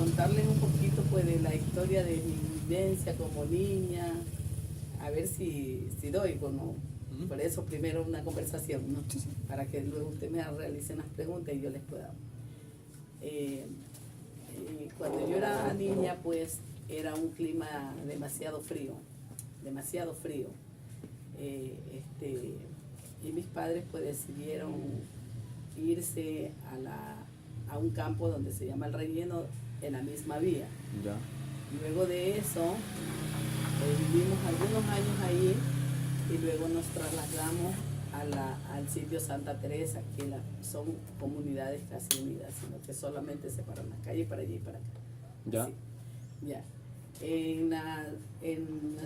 contarles un poquito pues de la historia de mi vivencia como niña, a ver si doy, bueno, por eso primero una conversación, ¿no? Sí, sí. Para que luego usted me realicen las preguntas y yo les pueda. Cuando yo era niña, pues era un clima demasiado frío, demasiado frío. Y mis padres pues decidieron irse a un campo donde se llama El Relleno, en la misma vía. Ya. Luego de eso, vivimos algunos años ahí y luego nos trasladamos al sitio Santa Teresa, que son comunidades casi unidas, sino que solamente separan las calles para allí y para acá. Ya. Así, ya. En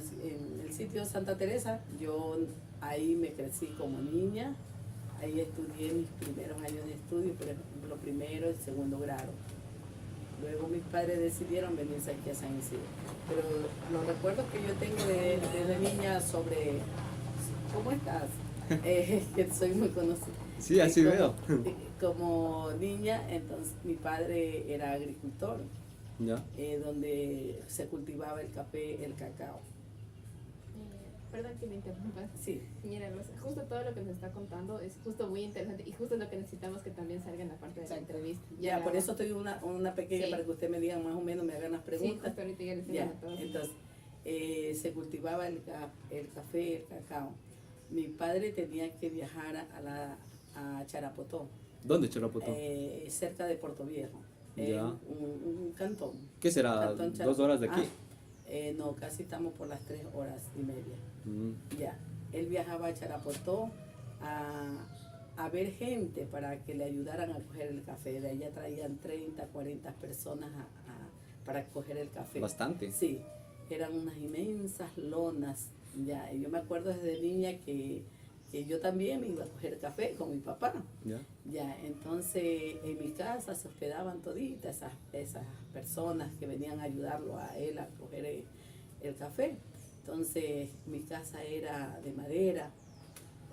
el sitio Santa Teresa, yo ahí me crecí como niña, ahí estudié mis primeros años de estudio, por ejemplo, primero y segundo grado. Luego mis padres decidieron venirse aquí a San Isidro. Pero los recuerdos que yo tengo desde niña sobre... ¿Cómo estás? Que soy muy conocida. Sí, así veo. Como niña, entonces mi padre era agricultor, Ya. donde se cultivaba el café, el cacao. Perdón que me interrumpa. Sí. Señora Rosa, justo todo lo que nos está contando es justo muy interesante y justo lo que necesitamos que también salga en la parte de la entrevista. Ya, por eso estoy una pequeña Sí. para que usted me diga más o menos, me hagan las Sí, preguntas. justo ahorita ya les Ya, a todos. entonces, se cultivaba el café, el cacao. Mi padre tenía que viajar a Charapotó, ¿Dónde, Charapotó? cerca de Puerto Viejo, Ya. un cantón. ¿Qué será? Cantón 2 horas de aquí. No, casi estamos por las 3 horas y media. Mm. Ya, él viajaba a Charapotó a ver gente para que le ayudaran a coger el café. De allá traían 30, 40 personas para coger el café. Bastante. Sí, eran unas inmensas lonas. Ya, y yo me acuerdo desde niña que yo también me iba a coger café con mi papá. Ya. Ya, entonces en mi casa se hospedaban toditas esas personas que venían a ayudarlo a él a coger el café. Entonces mi casa era de madera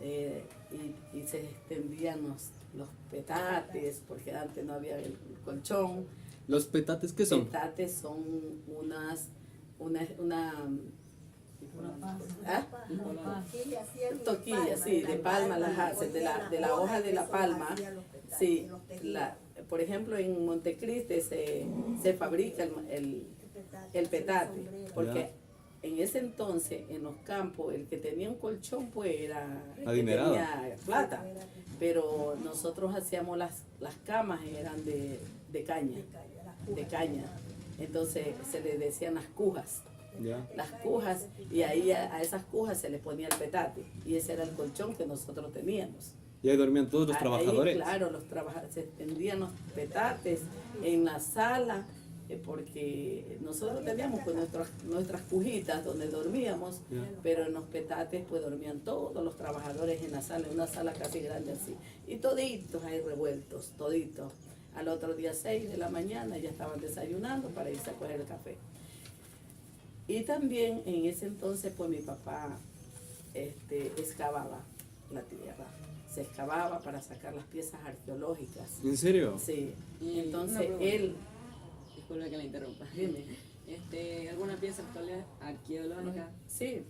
y se extendían los petates, porque antes no había el colchón. ¿Los petates qué son? Petates son una toquilla, sí, de palma las hacen, de la hoja de la palma. Sí, por ejemplo en Montecristi se fabrica el petate, porque en ese entonces en los campos el que tenía un colchón pues era el que adinerado, tenía plata, pero nosotros hacíamos las camas eran de caña, entonces se le decían las cujas. Ya. Las cujas, y ahí a esas cujas se les ponía el petate, y ese era el colchón que nosotros teníamos. Y ahí dormían todos los Ahí, trabajadores. claro, los trabajadores, se extendían los petates en la sala, porque nosotros teníamos pues nuestras cujitas donde dormíamos, Ya. pero en los petates pues dormían todos los trabajadores en la sala, en una sala casi grande así, y toditos ahí revueltos, toditos. Al otro día 6 de la mañana ya estaban desayunando para irse a coger el café. Y también en ese entonces pues mi papá excavaba la tierra, se excavaba para sacar las piezas arqueológicas. ¿En serio? Sí, Y entonces una pregunta. él, Disculpe que la interrumpa. dime, ¿Alguna pieza arqueológica? sí,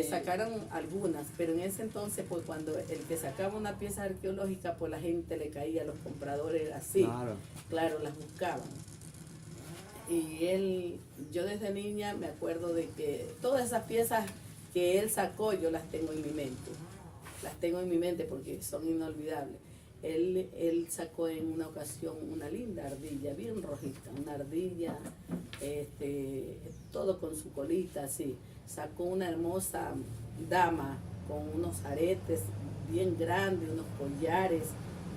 sacaron algunas, pero en ese entonces pues cuando el que sacaba una pieza arqueológica pues la gente le caía, los compradores así, claro, las buscaban. Y yo desde niña me acuerdo de que todas esas piezas que él sacó yo las tengo en mi mente porque son inolvidables. Él sacó en una ocasión una linda ardilla, bien rojita, una ardilla, todo con su colita así. Sacó una hermosa dama con unos aretes bien grandes, unos collares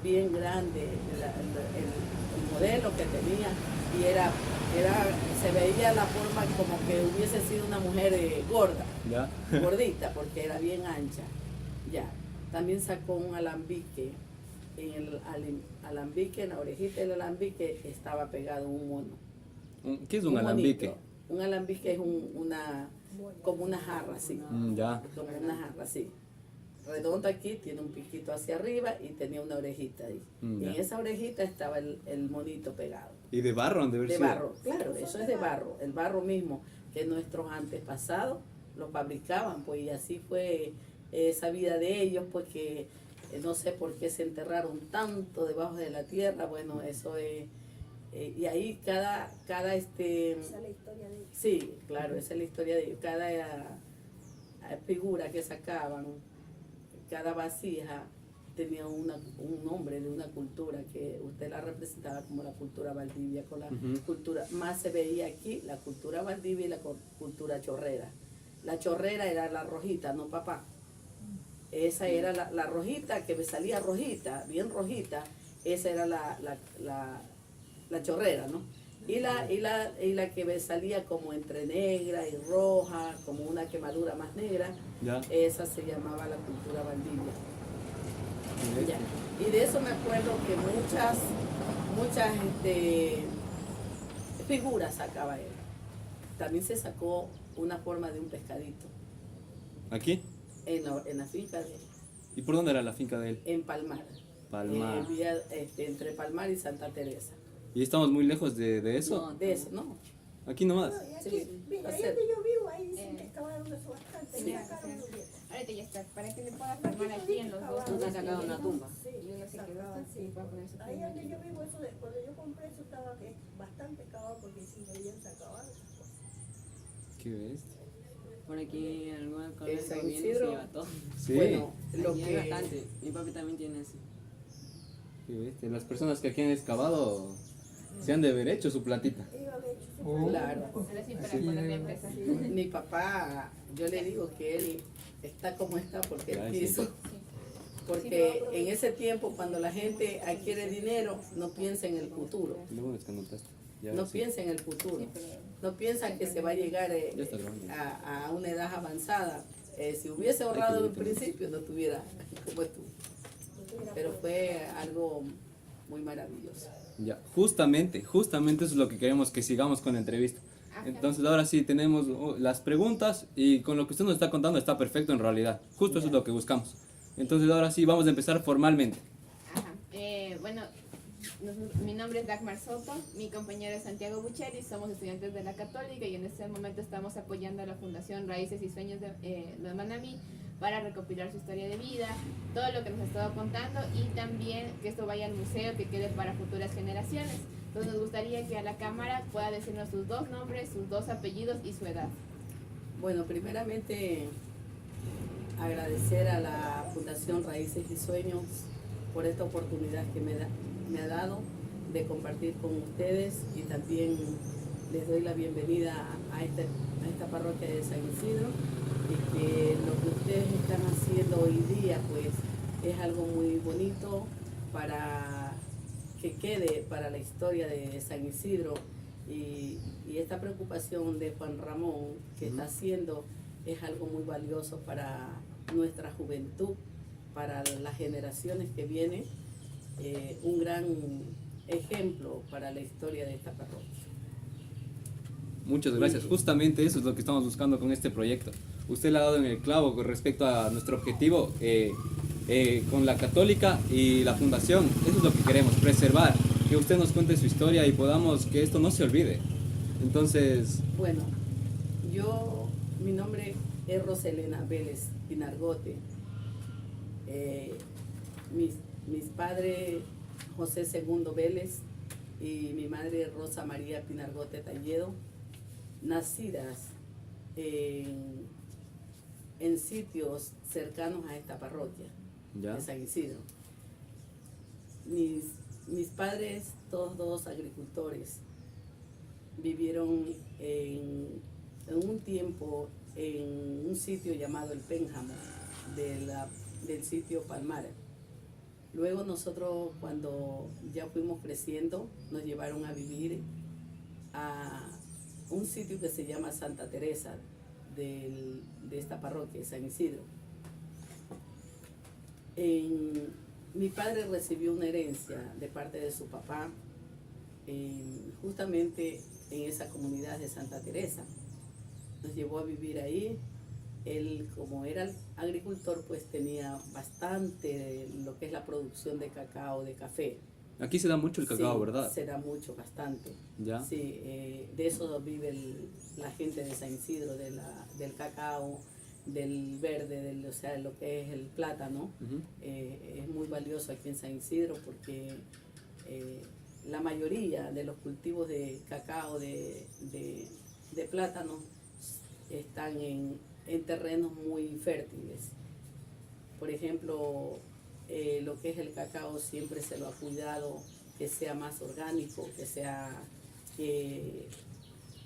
bien grandes, el modelo que tenía, y se veía la forma como que hubiese sido una mujer gorda, Ya. gordita, porque era bien ancha. Ya. También sacó un alambique. En el alambique, en la orejita del alambique estaba pegado un mono. ¿Qué es un monito. alambique? Un alambique es como una jarra así. Ya. Como una jarra así, redondo aquí, tiene un piquito hacia arriba y tenía una orejita ahí. Y Ya. en esa orejita estaba el monito pegado. ¿Y de barro han de haber De sido? barro, claro, eso es de barro, el barro mismo que nuestros antepasados lo fabricaban, pues, y así fue esa vida de ellos, pues que no sé por qué se enterraron tanto debajo de la tierra, bueno, eso es, y ahí cada Esa es la historia de ellos. sí, claro, esa es la historia de ellos, cada figura que sacaban, cada vasija tenía un nombre de una cultura que usted la representaba como la cultura Valdivia, con la cultura, más se veía aquí la cultura Valdivia y la cultura chorrera. La chorrera era la rojita, no papá. Esa era la rojita, que me salía rojita, bien rojita, esa era la chorrera, ¿no? Y la que me salía como entre negra y roja, como una quemadura más negra, Ya. esa se llamaba la cultura Valdivia. Ya. Y de eso me acuerdo que muchas figuras sacaba él. También se sacó una forma de un pescadito ¿Aquí? en la finca de él, ¿Y por dónde era la finca de él? en Palmar. Palmar. Entre Palmar y Santa Teresa. ¿Y estamos muy lejos de eso? No. De eso, ¿no? Aquí nomás. No, y aquí, Sí, mira, ahí hacer. donde yo vivo, ahí dicen que excavaron eso bastante. Sí, y sacaron sí. muy bien. Ahorita ya está, para que le pueda formar aquí en los dos. Nunca han sacado una tumba. Sí, Y uno se quedó sacaban, así, sí. puede poner su Ahí firma donde aquí. yo vivo, eso cuando yo compré eso estaba bastante cavado porque sí, me habían sacado esas cosas. ¿Qué ves? Por aquí en alguna colonia San viene y se Isidro. lleva todo. Sí. Bueno, lo Aquí hay que bastante. Mi papi también tiene eso. ¿Qué ves? Las personas que aquí han excavado se han de haber hecho su platita. Ellos habían hecho su Oh. Claro. Ahora sí, para poder empezar. mi papá, yo le digo que él está como está porque él Gracias. quiso. Porque en ese tiempo, cuando la gente adquiere dinero, no piensa en el futuro. Y lo bueno es que anotaste. Ya, No sí. piensa en el futuro. No piensa que se va a llegar Ya está grabando. a una edad avanzada. Si hubiese ahorrado en un principio, no tuviera como tú. Pero fue algo muy maravilloso. Ya, justamente eso es lo que queremos que sigamos con la entrevista. Ajá. Entonces ahora sí tenemos las preguntas y con lo que usted nos está contando está perfecto en realidad. Justo eso es lo que buscamos. Entonces ahora sí vamos a empezar formalmente. Ajá. Bueno, mi nombre es Dagmar Soto, mi compañero es Santiago Bucheri, somos estudiantes de la Católica y en este momento estamos apoyando a la Fundación Raíces y Sueños de Manabí para recopilar su historia de vida, todo lo que nos ha estado contando y también que esto vaya al museo, que quede para futuras generaciones. Entonces nos gustaría que a la cámara pueda decirnos sus dos nombres, sus dos apellidos y su edad. Bueno, primeramente agradecer a la Fundación Raíces y Sueños por esta oportunidad que me ha dado de compartir con ustedes y también les doy la bienvenida a esta parroquia de San Isidro y que lo que ustedes están haciendo hoy día pues es algo muy bonito para que quede para la historia de San Isidro y esta preocupación de Juan Ramón que está haciendo es algo muy valioso para nuestra juventud, para las generaciones que vienen, un gran ejemplo para la historia de esta parroquia. Muchas gracias. Justamente eso es lo que estamos buscando con este proyecto. Usted le ha dado en el clavo con respecto a nuestro objetivo con la Católica y la Fundación. Eso es lo que queremos, preservar, que usted nos cuente su historia y podamos que esto no se olvide. Entonces, Bueno, mi nombre es Roselena Vélez Pinargote. Mis padres, José II Vélez y mi madre Rosa María Pinargote Talledo, nacidas en sitios cercanos a esta parroquia ya, de San Isidro. Mis padres, todos dos agricultores, vivieron en un tiempo en un sitio llamado El Pénjamo, del sitio Palmar. Luego nosotros, cuando ya fuimos creciendo, nos llevaron a vivir a un sitio que se llama Santa Teresa, de esta parroquia de San Isidro. Mi padre recibió una herencia de parte de su papá, justamente en esa comunidad de Santa Teresa. Nos llevó a vivir ahí él como era agricultor, pues tenía bastante lo que es la producción de cacao, de café. Aquí se da mucho el cacao, Sí, ¿verdad? se da mucho, bastante. Ya. Sí, de eso vive la gente de San Isidro, del cacao, del verde, o sea, lo que es el plátano. Ujú. Es muy valioso aquí en San Isidro porque la mayoría de los cultivos de cacao, de plátano, están en terrenos muy fértiles. Por ejemplo, lo que es el cacao siempre se lo ha cuidado que sea más orgánico, que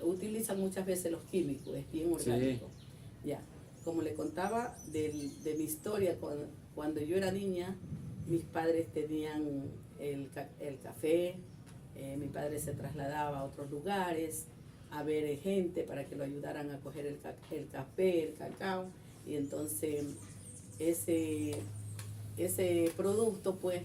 utilizan muchas veces los químicos, es bien orgánico. Ya, como le contaba de mi historia, cuando yo era niña, mis padres tenían el café, mi padre se trasladaba a otros lugares a ver gente para que lo ayudaran a coger el café, el cacao, y entonces ese producto pues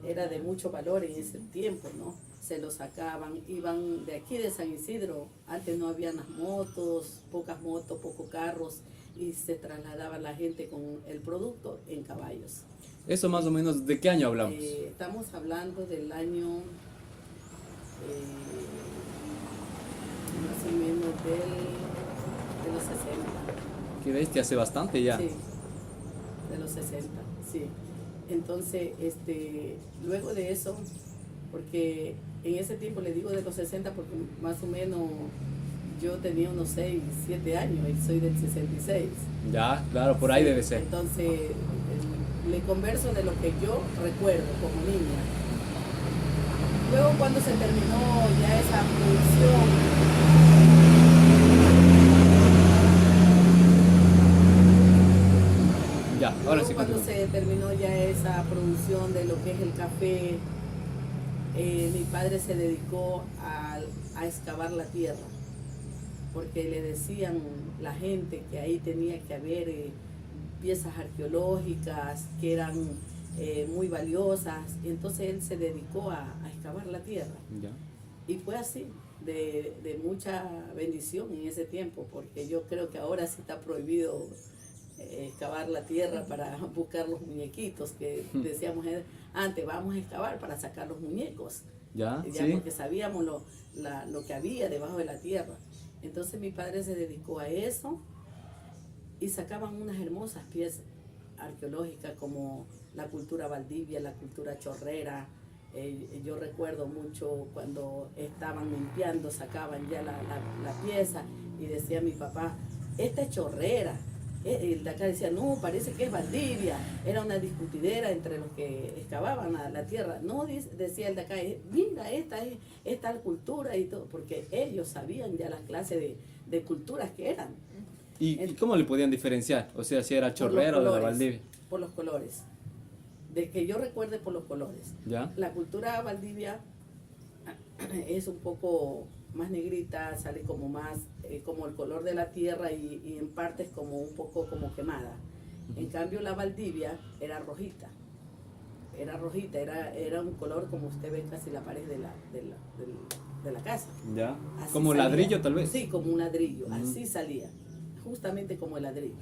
era de mucho valor en ese tiempo, ¿no? Se lo sacaban, iban de aquí de San Isidro, antes no había las motos, pocos carros, y se trasladaba la gente con el producto en caballos. Eso más o menos, ¿de qué año hablamos? Estamos hablando del año más o menos de los 60. Qué bestia, hace bastante ya. Sí, de los 60, sí. Entonces, luego de eso, porque en ese tiempo le digo de los 60 porque más o menos yo tenía unos 6, 7 años y soy del 66. Ya, claro, por ahí Sí, debe ser. Entonces, le converso de lo que yo recuerdo como niña. Luego cuando se terminó ya esa producción, Ya, ahora luego sí cuando continúa. se terminó ya esa producción de lo que es el café, mi padre se dedicó a excavar la tierra, porque le decían la gente que ahí tenía que haber piezas arqueológicas que eran muy valiosas, y entonces él se dedicó a excavar la tierra. Ya. Y fue así, de mucha bendición en ese tiempo, porque yo creo que ahora sí está prohibido excavar la tierra para buscar los muñequitos, que decíamos antes, vamos a excavar para sacar los muñecos, Ya, ya sí. porque sabíamos lo que había debajo de la tierra. Entonces mi padre se dedicó a eso y sacaban unas hermosas piezas arqueológicas como la cultura Valdivia, la cultura chorrera. Yo recuerdo mucho cuando estaban limpiando, sacaban ya la pieza y decía mi papá, esta es chorrera. El de acá decía, no, parece que es Valdivia. Era una discutidera entre los que excavaban la tierra. No, decía el de acá, mira, esta es tal cultura y todo, porque ellos sabían ya las clases de culturas que eran. ¿Y cómo le podían diferenciar? O sea, si era chorrera o de la Valdivia. Por los colores. De que yo recuerde por los colores. Ya. La cultura Valdivia es un poco más negrita, sale como más, como el color de la tierra y en partes como un poco como quemada. En cambio la Valdivia era rojita, era un color como usted ve casi la pared de la casa. Ya. Así Como salía. ladrillo tal vez. Sí, como un ladrillo, Ujú. así salía, justamente como el ladrillo.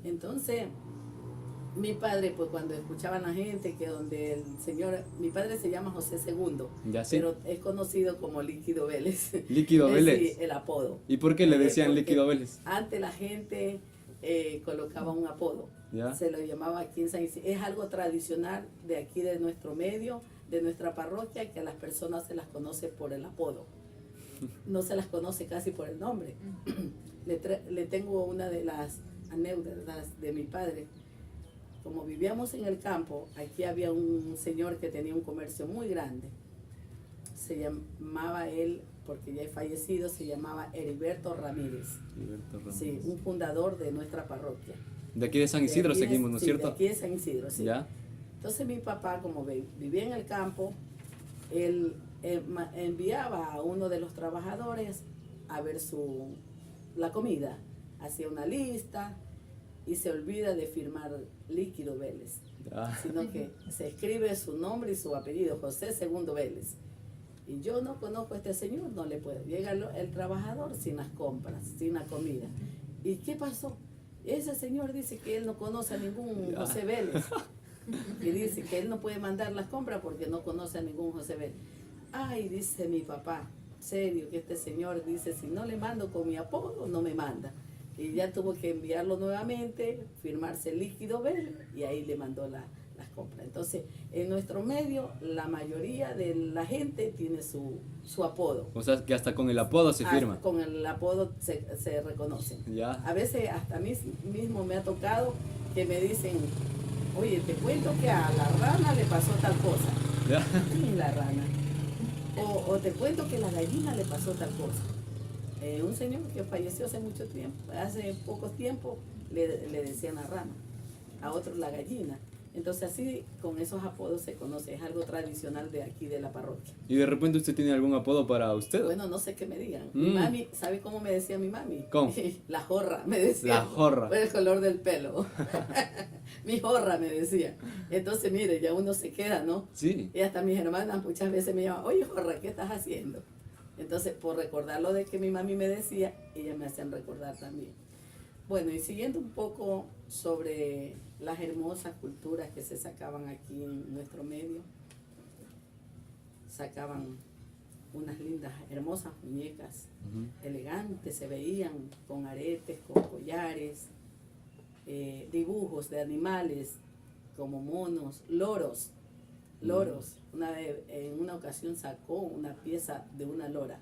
Entonces, mi padre, pues cuando escuchaban a la gente que donde el señor, mi padre se llama José II, Ya, sí. pero es conocido como Líquido Vélez. Líquido Es, Vélez. sí, el apodo. ¿Y por qué le decían Porque Líquido Vélez? Antes la gente colocaba un apodo. Ya. Se lo llamaba aquí en San Isidro. Es algo tradicional de aquí de nuestro medio, de nuestra parroquia, que a las personas se las conoce por el apodo. No se las conoce casi por el nombre. Le tengo una de las anécdotas de mi padre. Como vivíamos en el campo, aquí había un señor que tenía un comercio muy grande. Se llamaba él, porque ya es fallecido, se llamaba Heriberto Ramírez. Heriberto Ramírez. Sí, un fundador de nuestra parroquia. De aquí de San Isidro De aquí seguimos, ¿no es sí, cierto? De aquí de San Isidro, sí. Ya. Entonces mi papá, como vivía en el campo, él enviaba a uno de los trabajadores a ver la comida. Hacía una lista y se olvida de firmar Líquido Vélez, Ya. sino que se escribe su nombre y su apellido, José II Vélez. Y yo no conozco a este señor, no le puedo. Llega el trabajador sin las compras, sin la comida. ¿Y qué pasó? ese señor dice que él no conoce a ningún Ya. José Vélez. Y dice que él no puede mandar las compras porque no conoce a ningún José Vélez. Ay, dice mi papá, serio, que este señor dice, si no le mando con mi apodo, no me manda. Y ya tuvo que enviarlo nuevamente, firmarse el líquido verde y ahí le mandó las compras. Entonces, en nuestro medio, la mayoría de la gente tiene su apodo. O sea, que hasta con el apodo se firma. Con el apodo se reconocen. Ya. A veces hasta a mí mismo me ha tocado que me dicen, oye, te cuento que a la rana le pasó tal cosa. Ya. ¿Quién es la rana? O te cuento que a la gallina le pasó tal cosa. Un señor que falleció hace mucho tiempo, hace poco tiempo, le decían la rana, a otro la gallina. Entonces así con esos apodos se conoce, es algo tradicional de aquí de la parroquia. ¿Y de repente usted tiene algún apodo para usted? Bueno, no sé qué me digan. Mi mami, ¿sabe cómo me decía mi mami? ¿Cómo? La jorra, me decía. La jorra. Por el color del pelo. Mi jorra, me decía. Entonces, mire, ya uno se queda, ¿no? Sí. Y hasta mis hermanas muchas veces me llaman, oye, jorra, ¿qué estás haciendo? Entonces, por recordar lo de que mi mami me decía, ellas me hacían recordar también. Bueno, y siguiendo un poco sobre las hermosas culturas que se sacaban aquí en nuestro medio, sacaban unas lindas, hermosas muñecas, elegantes, se veían con aretes, con collares, dibujos de animales como monos, loros. En una ocasión sacó una pieza de una lora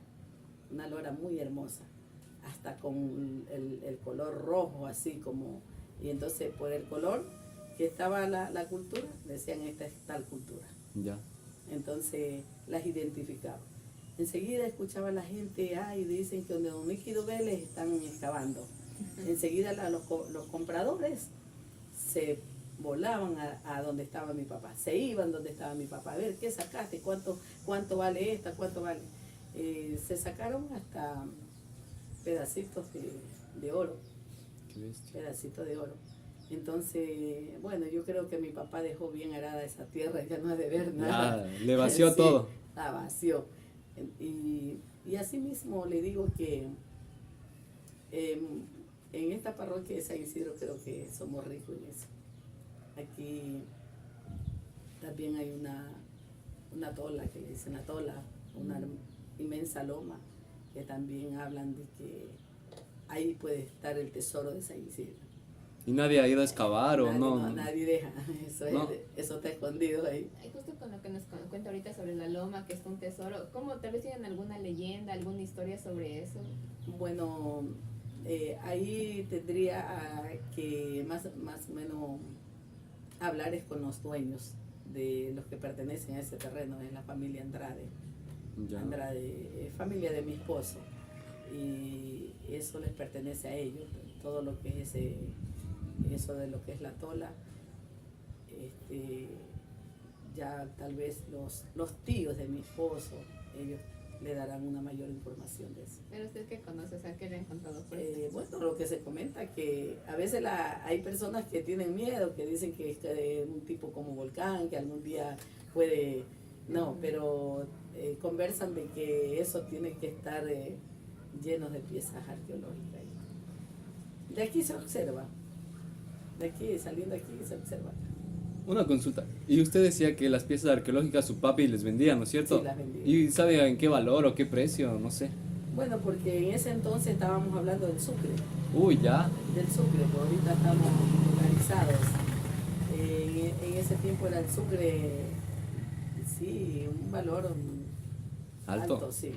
muy hermosa, hasta con el color rojo, así como, y entonces por el color que estaba la cultura, decían esta es tal cultura. Ya. Entonces las identificaba. Enseguida escuchaba a la gente, ay, dicen que donde Don Líquido Vélez están excavando. Enseguida los compradores se volaban a donde estaba mi papá, se iban donde estaba mi papá, a ver, ¿qué sacaste? ¿Cuánto vale esta? ¿Cuánto vale? Se sacaron hasta pedacitos de oro, Qué bestia. pedacitos de oro. Entonces, bueno, yo creo que mi papá dejó bien arada esa tierra, ya no ha de ver nada. Ya, le vació Sí, todo. la vació. Y así mismo le digo que en esta parroquia de San Isidro creo que somos ricos en eso. Aquí también hay una tola, que le dicen la tola, una inmensa loma, que también hablan de que ahí puede estar el tesoro de San Isidro. ¿Y nadie ha ido a excavar o Nadie, no? nadie deja, No. eso está escondido ahí. Justo con lo que nos cuenta ahorita sobre la loma, que es un tesoro, ¿cómo tal vez tienen alguna leyenda, alguna historia sobre eso? Bueno, ahí tendría que más o menos hablar es con los dueños de los que pertenecen a ese terreno, es la familia Andrade. Ya. Andrade, familia de mi esposo, y eso les pertenece a ellos, todo lo que es eso de lo que es la tola, ya tal vez los tíos de mi esposo, ellos le darán una mayor información de eso. Pero usted que conoce, o sea, ¿qué le han contado por eso? Bueno, lo que se comenta que a veces hay personas que tienen miedo, que dicen que es un tipo como volcán, que algún día puede, no, pero conversan de que eso tiene que estar lleno de piezas arqueológicas. De aquí se observa, de aquí, saliendo aquí se observa. Una consulta. Y usted decía que las piezas arqueológicas su papi les vendía, ¿no es cierto? Sí, las vendía. ¿Y sabe en qué valor o qué precio? No sé. Bueno, porque en ese entonces estábamos hablando del Sucre, Uy, ya. pues ahorita estamos organizados. En ese tiempo era el Sucre, sí, un valor Alto. sí,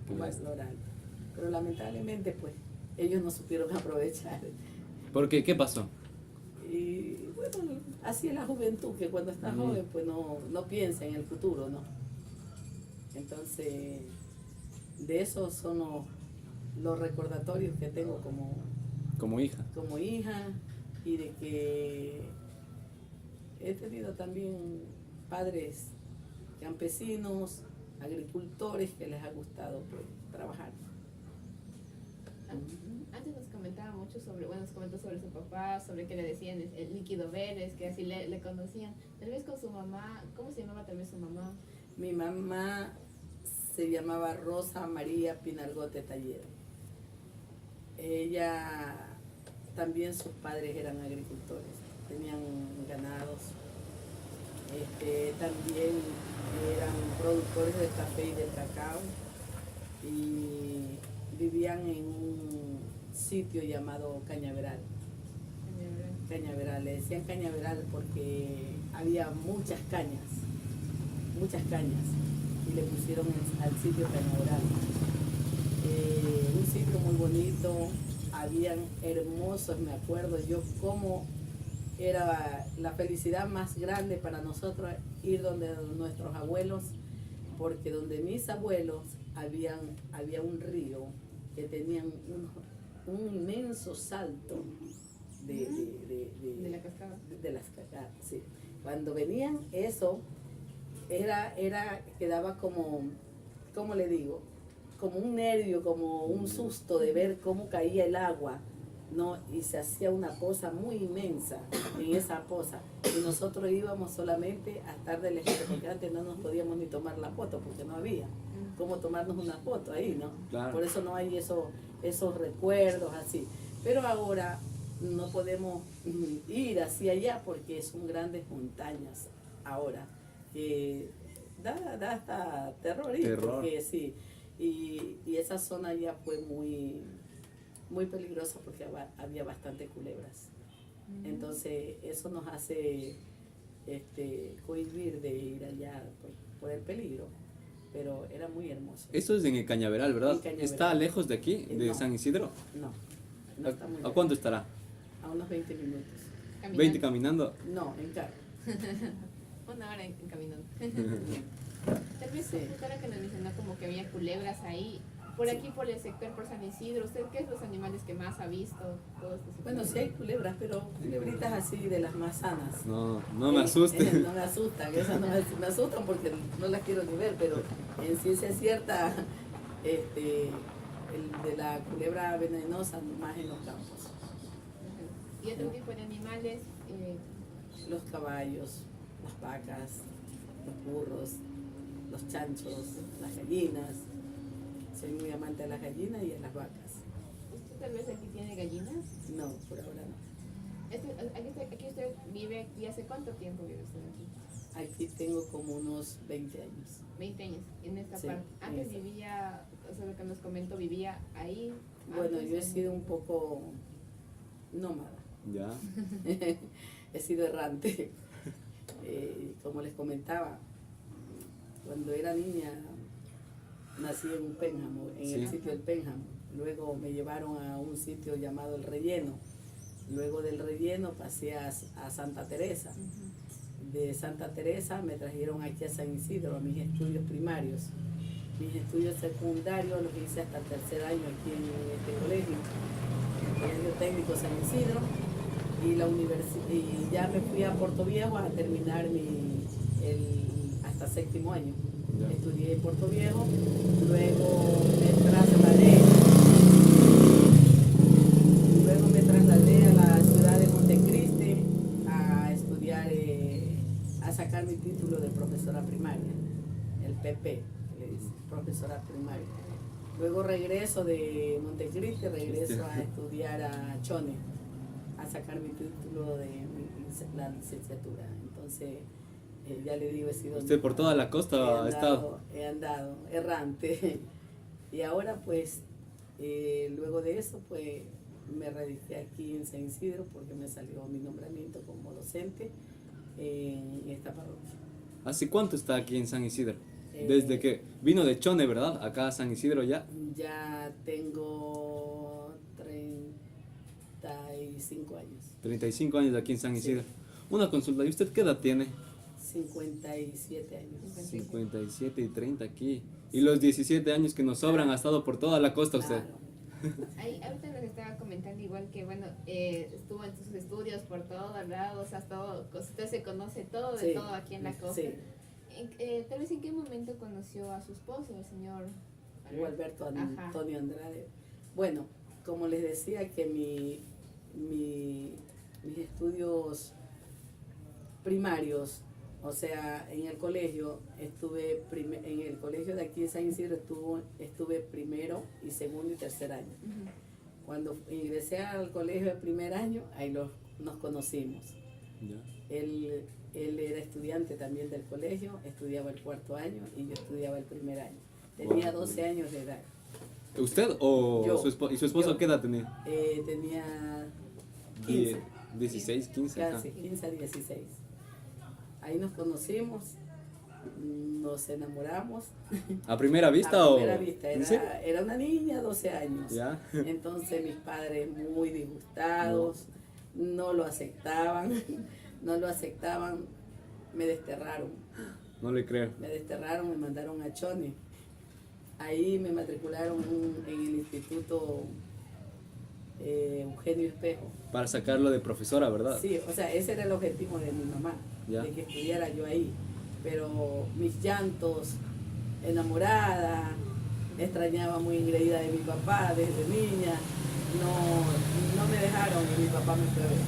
Qué un bestia. valor alto. Pero lamentablemente, pues, ellos no supieron aprovechar. ¿Por qué? ¿Qué pasó? Y bueno, así es la juventud, que cuando está joven, pues no piensa en el futuro, ¿no? Entonces, de esos son los recordatorios que tengo Como hija. como hija, y de que he tenido también padres campesinos, agricultores que les ha gustado pues, trabajar. Antes nos comentaba mucho sobre, bueno, nos comentó sobre su papá, sobre que le decían el líquido Vélez, que así le conocían. Tal vez con su mamá, ¿cómo se llamaba tal vez su mamá? Mi mamá se llamaba Rosa María Pinargote Taller. Ella también sus padres eran agricultores, tenían ganados, también eran productores del café y del cacao y vivían en un sitio llamado Cañaveral. Cañaveral, le decían Cañaveral porque había muchas cañas, y le pusieron al sitio Cañaveral. Un sitio muy bonito, habían hermosos, me acuerdo yo cómo era la felicidad más grande para nosotros ir donde nuestros abuelos, porque donde mis abuelos había un río que tenían un inmenso salto De la cascada. de las cascadas, sí. Cuando venían eso, quedaba como, ¿cómo le digo? Como un nervio, como un susto de ver cómo caía el agua, ¿no? Y se hacía una cosa muy inmensa en esa poza. Y nosotros íbamos solamente a estar de lejos, porque antes no nos podíamos ni tomar la foto, porque no había cómo tomarnos una foto ahí, ¿no? Claro. Por eso no hay esos recuerdos así. Pero ahora no podemos ir hacia allá porque son grandes montañas ahora. Da hasta terror, porque sí. Y esa zona ya fue muy, muy peligrosa porque había bastante culebras. Entonces eso nos hace cohibir de ir allá por el peligro, pero era muy hermoso. Eso es en el Cañaveral, ¿verdad? En Cañaveral. ¿Está lejos de aquí, de No. San Isidro? No está muy ¿A lejos. cuánto estará? A unos 20 minutos. Caminando. 20 caminando. No, en carro. Una hora caminando. Tal vez Sí. ahora que nos mencionó como que había culebras ahí, por aquí por el sector por San Isidro, ¿usted qué es los animales que más ha visto? Todo este sector? Bueno, sí hay culebras, pero culebritas así de las más sanas. No me asuste. No me asustan, esas no me asustan porque no las quiero ni ver, pero en ciencia cierta, el de la culebra venenosa más en los campos. ¿Y otro tipo de animales? Los caballos, las vacas, los burros, los chanchos, las gallinas. Soy muy amante de las gallinas y de las vacas. ¿Usted tal vez aquí tiene gallinas? No, por ahora no. Aquí usted vive, ¿y hace cuánto tiempo vive usted aquí? Aquí tengo como unos 20 años. 20 años, en esta Sí, parte. en Antes esta. vivía, o sea, lo que nos comentó, vivía ahí. Bueno, antes, yo he ¿o no? sido un poco nómada. Ya. He sido errante. Como les comentaba, cuando era niña nací en un pénjamo, en el Sí. sitio del pénjamo. Luego me llevaron a un sitio llamado El Relleno. Luego del Relleno pasé a Santa Teresa. De Santa Teresa me trajeron aquí a San Isidro a mis estudios primarios. Mis estudios secundarios los hice hasta el tercer año aquí en este colegio, el Colegio Técnico San Isidro, y ya me fui a Puerto Viejo a terminar hasta séptimo año. Ya. Estudié en Puerto Viejo, luego me trasladé a la ciudad de Montecristi a estudiar, a sacar mi título de profesora primaria, el PP, que le dice, profesora primaria. Luego regreso de Montecristi, regreso a estudiar a Chone, a sacar mi título de la licenciatura. Entonces, ya le digo, he sido... Usted por toda la costa ha estado. He andado errante. Y ahora pues, luego de eso pues me radiqué aquí en San Isidro porque me salió mi nombramiento como docente en esta parroquia. ¿Hace cuánto está aquí en San Isidro? Eh, Desde que vino de Chone, ¿verdad? Acá a San Isidro ya. Ya tengo 35 años, 35 años aquí en San Sí. Isidro. Una consulta, ¿y usted qué edad tiene? 57 años. 57 y 30 aquí. Y los 17 años que nos sobran ha estado por toda la costa usted. Claro. Ahí, ahorita nos estaba comentando igual que, bueno, estuvo en sus estudios por todos lados, usted se conoce todo, de Sí, todo aquí en la costa. sí. Tal vez en qué momento conoció a su esposo, el señor Gualberto Ajá. Antonio Andrade. Bueno, como les decía que mis estudios primarios, o sea, en el colegio, en el colegio de aquí de San Isidro estuve primero y segundo y tercer año. Ujú. Cuando ingresé al colegio el primer año, ahí nos conocimos. Ya. Él era estudiante también del colegio, estudiaba el 4º año y yo estudiaba el primer año. Tenía Wow. 12 años de edad. ¿Usted o Yo. ¿Y su esposo Yo. qué edad tenía? Tenía 15. 16, 15. Casi, ajá. 15 a 16. Ahí nos conocimos, nos enamoramos. ¿A primera vista o...? A primera vista, ¿En serio? era una niña, 12 años. Ya. Entonces mis padres muy disgustados, no lo aceptaban, no lo aceptaban, me desterraron, No le creo. me mandaron a Chone. Ahí me matricularon en el instituto Eugenio Espejo. Para sacarlo de profesora, ¿verdad? Sí, o sea, ese era el objetivo de mi mamá, Ya. de que estudiara yo ahí. Pero mis llantos, enamorada, extrañaba muy engreída de mi papá desde niña, no me dejaron y mi papá me fue a ver.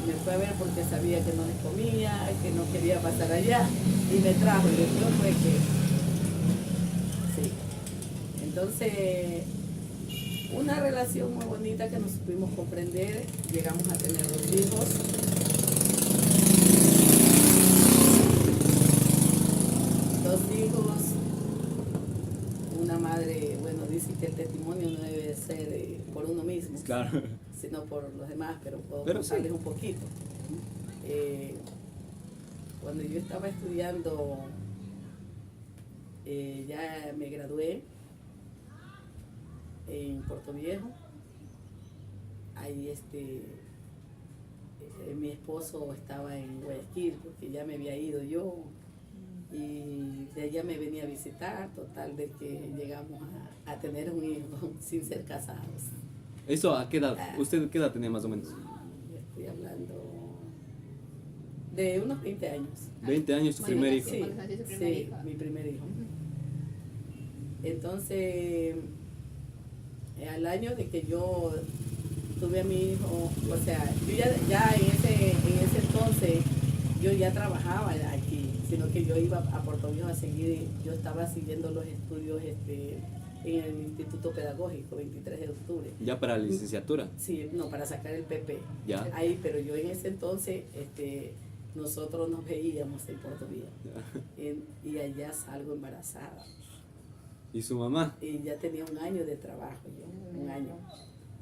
Me fue a ver porque sabía que no les comía, que no quería pasar allá y me trajo. Y después fue que... Sí. Entonces, una relación muy bonita que nos supimos comprender, llegamos a tener 2 hijos. 2 hijos, una madre, bueno, dice que el testimonio no debe ser por uno mismo, Claro. sino por los demás, pero puedo Pero sí. contarles un poquito. Cuando yo estaba estudiando, ya me gradué en Puerto Viejo. Ahí mi esposo estaba en Guayaquil porque ya me había ido yo y de allá me venía a visitar, total de que llegamos a tener un hijo sin ser casados. ¿Eso a qué edad? ¿Usted qué edad tenía más o menos? Estoy hablando de unos 20 años. 20 años, su Bueno, primer ya hijo. sí. Cuando nació su primer Sí, hijo. mi primer hijo. Entonces, al año de que yo tuve a mi hijo, o sea, yo ya en ese entonces yo ya trabajaba aquí, sino que yo iba a Puerto Viejo a seguir, yo estaba siguiendo los estudios en el Instituto Pedagógico, 23 de octubre. Ya para la licenciatura. Sí, no, para sacar el PP. Ya. Ahí, pero yo en ese entonces, nosotros nos veíamos en Puerto Viejo. Ya. Y allá salgo embarazada. ¿Y su mamá? Y ya tenía 1 año de trabajo yo, 1 año.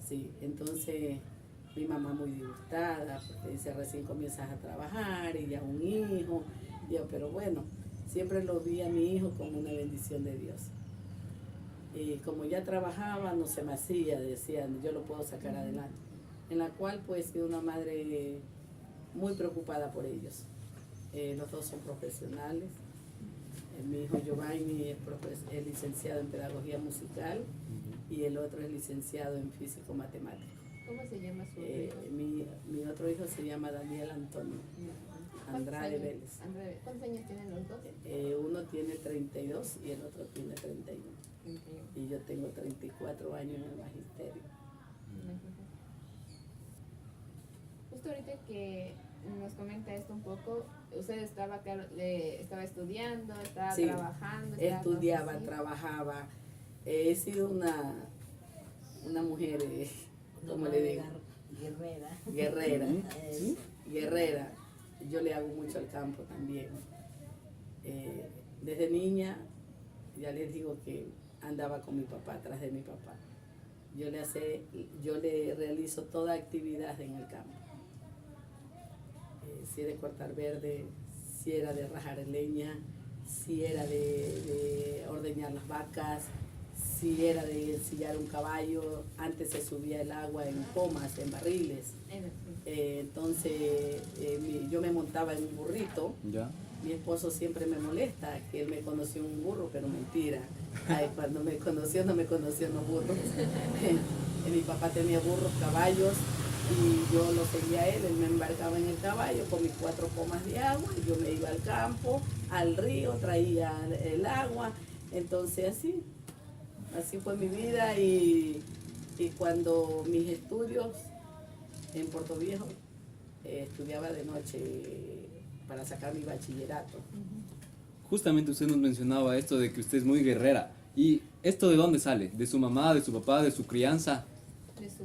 Sí, entonces mi mamá muy disgustada, porque dice recién comienzas a trabajar y ya un hijo. Yo, pero bueno, siempre lo vi a mi hijo como una bendición de Dios. Y como ya trabajaba, no se me hacía, decían, yo lo puedo sacar adelante. En la cual pues fui una madre muy preocupada por ellos. Los 2 son profesionales. Mi hijo Giovanni es licenciado en pedagogía musical y el otro es licenciado en físico matemático. ¿Cómo se llama su hijo? Mi otro hijo se llama Daniel Antonio Andrade Vélez. Andrade. ¿Cuántos años tienen los dos? Uno tiene 32 y el otro tiene 31. Y yo tengo 34 años en el magisterio. Justo ahorita que nos comenta esto un poco, usted estaba estaba estudiando, estaba Sí, trabajando. estaba estudiaba, cosas así. trabajaba. He sido una mujer, como le digo, Guerrera. guerrera. Yo le hago mucho al campo también. Desde niña, ya les digo que andaba con mi papá, atrás de mi papá. Yo le realizo toda actividad en el campo. Si era de cortar verde, si era de rajar leña, si era de ordeñar las vacas, si era de ensillar un caballo. Antes se subía el agua en pomas, en barriles. Entonces yo me montaba en un burrito. Ya. Mi esposo siempre me molesta que él me conoció en un burro, pero mentira. Ay, cuando me conoció, no me conoció en los burros. Mi papá tenía burros, caballos, y yo lo seguía a él. Él me embarcaba en el caballo con mis 4 pomas de agua, y yo me iba al campo, al río, traía el agua. Entonces así fue mi vida. Y cuando mis estudios en Puerto Viejo, estudiaba de noche para sacar mi bachillerato. Justamente usted nos mencionaba esto de que usted es muy guerrera. ¿Y esto de dónde sale? ¿De su mamá, de su papá, de su crianza? De su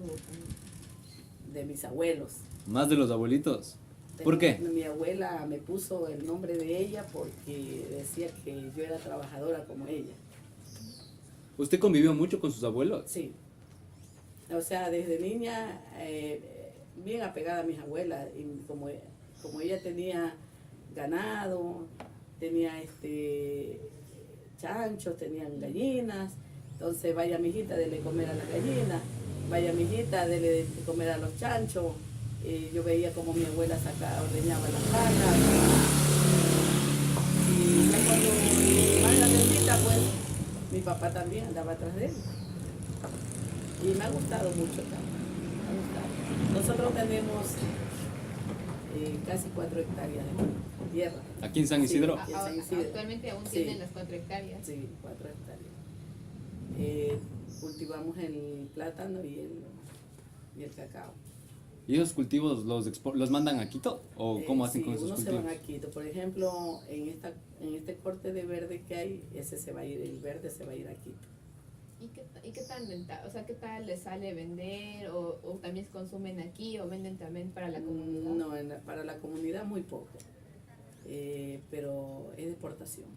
de mis abuelos. Más de los abuelitos. ¿Por qué? Mi abuela me puso el nombre de ella porque decía que yo era trabajadora como ella. ¿Usted convivió mucho con sus abuelos? Sí. O sea, desde niña, bien apegada a mis abuelas. Y como ella tenía ganado, tenía chanchos, tenían gallinas. Entonces, vaya mijita, dele comer a las gallinas. Vaya mijita, dele de comer a los chanchos. Yo veía como mi abuela ordeñaba las vacas. Y ya cuando más grandecita, pues, mi papá también andaba atrás de él. Y me ha gustado mucho también. Me ha gustado. Nosotros tenemos casi 4 hectáreas de tierra. ¿Aquí en San Isidro? Sí. San Isidro. Actualmente aún Sí. tienen las 4 hectáreas. Sí, 4 hectáreas. Cultivamos el plátano y el cacao. ¿Y esos cultivos los mandan a Quito? ¿O cómo hacen Sí, con esos unos cultivos? se van a Quito. Por ejemplo, en este corte de verde que hay, ese se va a ir, el verde se va a ir a Quito. ¿Y qué tan rentable? O sea, ¿qué tal les sale vender? ¿O también consumen aquí o venden también para la comunidad? No, para la comunidad muy poco. Pero es de exportación.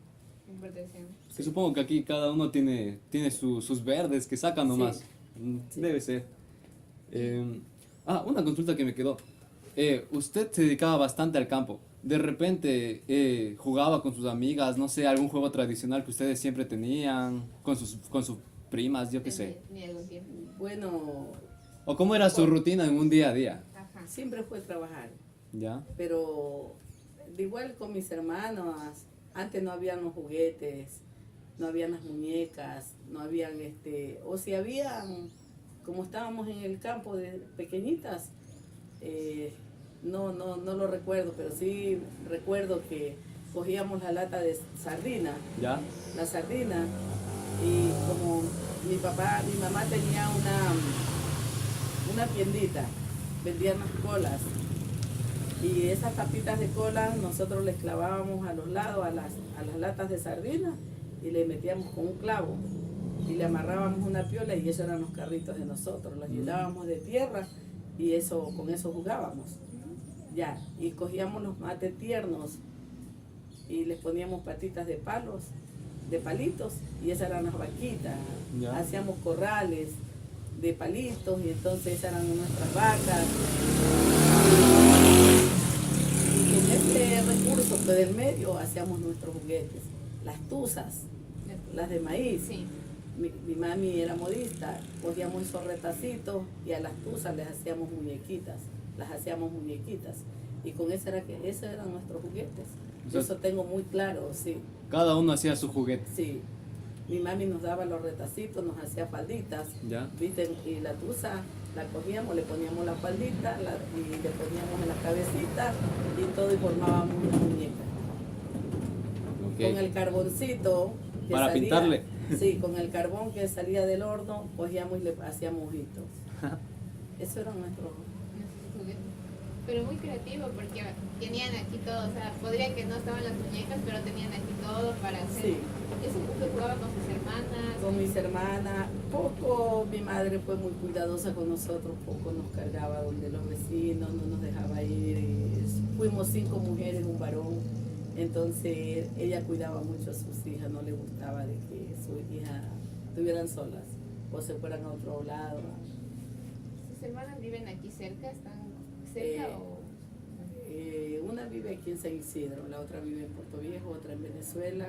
Importación. Que supongo que aquí cada uno tiene sus verdes que sacan nomás. Sí. Sí. Debe ser. Una consulta que me quedó. Usted se dedicaba bastante al campo. De repente jugaba con sus amigas, no sé, algún juego tradicional que ustedes siempre tenían, con sus primas, yo qué sé. Ni algún tiempo. Bueno, ¿O cómo era su rutina en un día a día? Ajá. siempre fue trabajar. ¿Ya? Pero de igual con mis hermanos, antes no habían los juguetes, no habían las muñecas, no habían o si habían, como estábamos en el campo de pequeñitas, no lo recuerdo, pero sí recuerdo que cogíamos la lata de sardina, ¿Ya? la sardina, y como mi mamá tenía una tiendita, vendían las colas, y esas tapitas de cola nosotros les clavábamos a los lados a las latas de sardina y le metíamos con un clavo y le amarrábamos una piola y esos eran los carritos de nosotros, los llenábamos de tierra y con eso jugábamos. Ya, y cogíamos los mates tiernos y les poníamos patitas de palitos y esas eran las vaquitas. Ya. Hacíamos corrales de palitos y entonces esas eran nuestras vacas. Y en este recurso del medio hacíamos nuestros juguetes, las tuzas, las de maíz. Sí. Mi mami era modista, cogíamos esos retacitos y a las tuzas les hacíamos muñequitas, y con esos eran nuestros juguetes. O sea, Eso tengo muy claro, sí. Cada uno hacía su juguete. Sí, mi mami nos daba los retacitos, nos hacía falditas, ¿Ya? ¿viste? Y la tuza la cogíamos, le poníamos la faldita y le poníamos en la cabecita y todo y formábamos una muñeca. Ok. Con el carboncito que Para salía, pintarle. Sí, con el carbón que salía del horno, cogíamos y le hacíamos ojitos. Eso era nuestro. Nuestros juguetes. Pero muy creativo porque tenían aquí todo, o sea, podría que no estaban las muñecas, pero tenían aquí todo para hacer. Sí. Eso que jugaba con sus hermanas. Con mis hermanas, poco mi madre fue muy cuidadosa con nosotros, poco nos cargaba donde los vecinos, no nos dejaba ir. Fuimos 5 mujeres, un varón, entonces ella cuidaba mucho a sus hijas, no le gustaba de que sus hijas estuvieran solas o se fueran a otro lado. ¿Sus hermanas viven aquí cerca? ¿Están cerca o...? Una vive aquí en San Isidro, la otra vive en Puerto Viejo, otra en Venezuela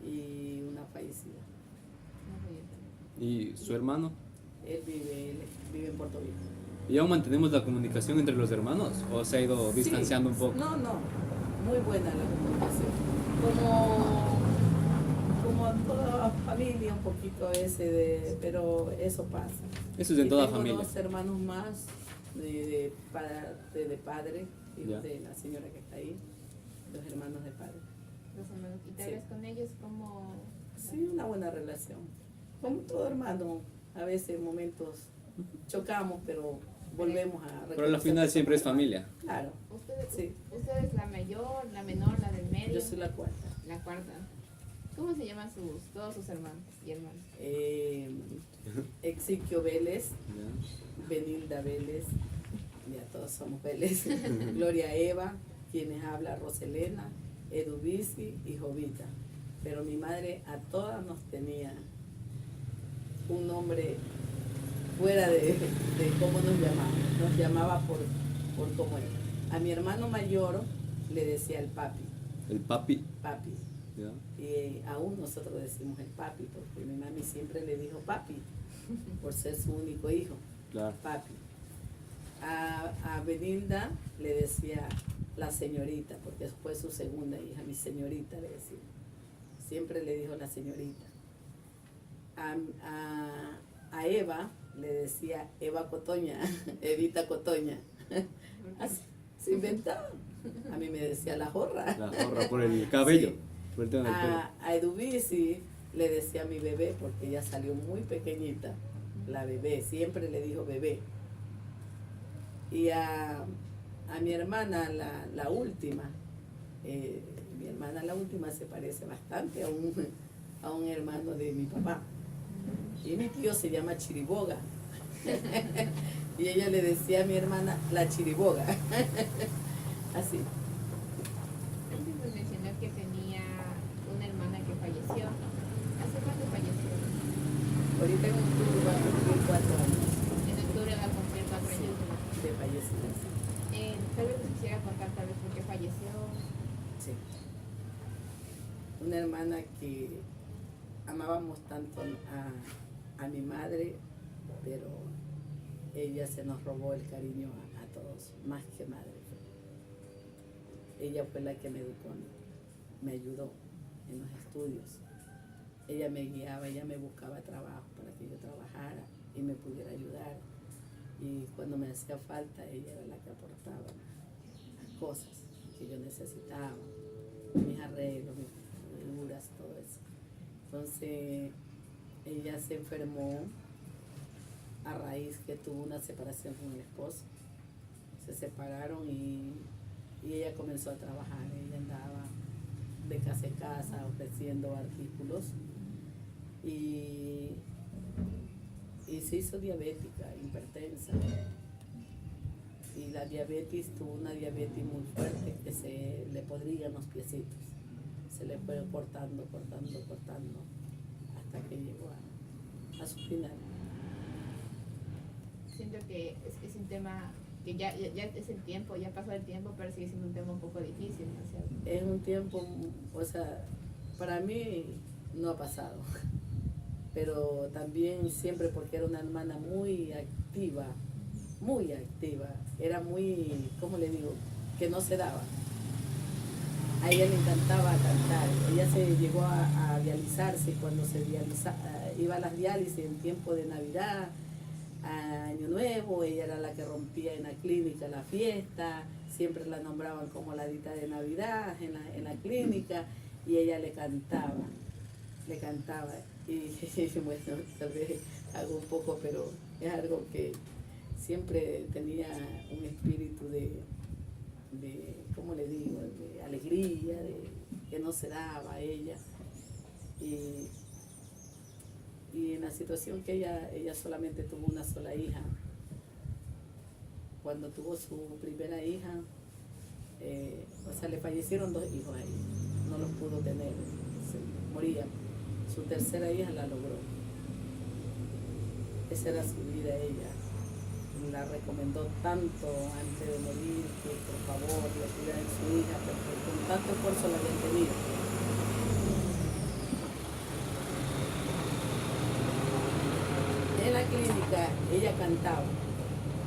y una fallecida. No sé. ¿Y su hermano? Él vive en Puerto Viejo. ¿Y aún mantenemos la comunicación entre los hermanos? ¿O se ha ido distanciando un poco? No, muy buena la comunicación. Como en toda familia, un poquito pero eso pasa. Eso es en Y toda tengo familia. 2 hermanos más de padre, hijos Ya. de la señora que está ahí, 2 hermanos de padre. Los hermanos. ¿Y te Sí. hablas con ellos como...? Sí, una buena relación. Como todo hermano, a veces en momentos chocamos, pero volvemos a Pero al reconocer final que siempre es somos familia. hermanos. Claro, ¿Usted, Sí. ¿Usted es la mayor, la menor, la del medio? yo soy la cuarta. La cuarta. ¿Cómo se llaman todos sus hermanos y hermanas? Exiquio Vélez, ¿Ya? Benilda Vélez, ya todos somos Vélez, Gloria Eva, quienes habla Roselena, Edubici y Jovita. Pero mi madre a todas nos tenía un nombre fuera de cómo nos llamaba por cómo era. A mi hermano mayor le decía el papi, El papi. papi. ¿Ya? Y aún nosotros decimos el papi, porque mi mami siempre le dijo papi, por ser su único hijo, Claro. papi. A Benilda le decía la señorita, porque fue su segunda hija, mi señorita le decía. Siempre le dijo la señorita. A Eva le decía Eva Cotoña, Evita Cotoña. Así, se inventaba. A mí me decía la jorra. La gorra por el cabello. Sí. Por el tema del pelo. A Edubici le decía mi bebé, porque ella salió muy pequeñita, la bebé, siempre le dijo bebé. Y a mi hermana, la última, mi hermana la última se parece bastante a un hermano de mi papá. Y mi tío se llama Chiriboga. Y ella le decía a mi hermana la Chiriboga. Así. Antes nos mencionó que tenía una hermana que falleció. ¿Hace cuánto falleció? Ahorita en octubre va a cumplir 4 años En octubre va a cumplir 4 años. de fallecida. Tal vez nos quisiera contar tal vez por qué falleció. Sí. Una hermana que amábamos tanto a mi madre, pero ella se nos robó el cariño a todos, más que madre. Ella fue la que me educó, me ayudó en los estudios. Ella me guiaba, ella me buscaba trabajo para que yo trabajara y me pudiera ayudar. Y cuando me hacía falta, ella era la que aportaba las cosas que yo necesitaba, mis arreglos, mis figuras, todo eso. Entonces, ella se enfermó a raíz que tuvo una separación con el esposo. Se separaron y ella comenzó a trabajar. Ella andaba de casa en casa ofreciendo artículos y se hizo diabética, hipertensa. Y la diabetes, tuvo una diabetes muy fuerte que se le podrían los piecitos. Se le fue cortando, hasta que llegó a su final. Siento que es un tema que ya es el tiempo, ya pasó el tiempo, pero sigue siendo un tema un poco difícil, ¿no es cierto? Es un tiempo, o sea, para mí no ha pasado, pero también siempre porque era una hermana muy activa, era muy, ¿cómo le digo?, que no se daba. A ella le encantaba cantar, ella se llegó a dializarse cuando iba a las diálisis en tiempo de Navidad, a Año Nuevo, ella era la que rompía en la clínica la fiesta, siempre la nombraban como la dita de Navidad en la clínica, y ella le cantaba, y bueno, tal vez hago un poco, pero es algo que siempre tenía un espíritu de ¿cómo le digo?, de alegría, que no se daba a ella. Y en la situación que ella solamente tuvo una sola hija, cuando tuvo su primera hija, o sea, le fallecieron 2 hijos a ella, no los pudo tener, se morían. Su tercera hija la logró. Esa era su vida ella. La recomendó tanto antes de morir que por favor le cuidara de su hija, porque con tanto esfuerzo la habían tenido. En la clínica ella cantaba,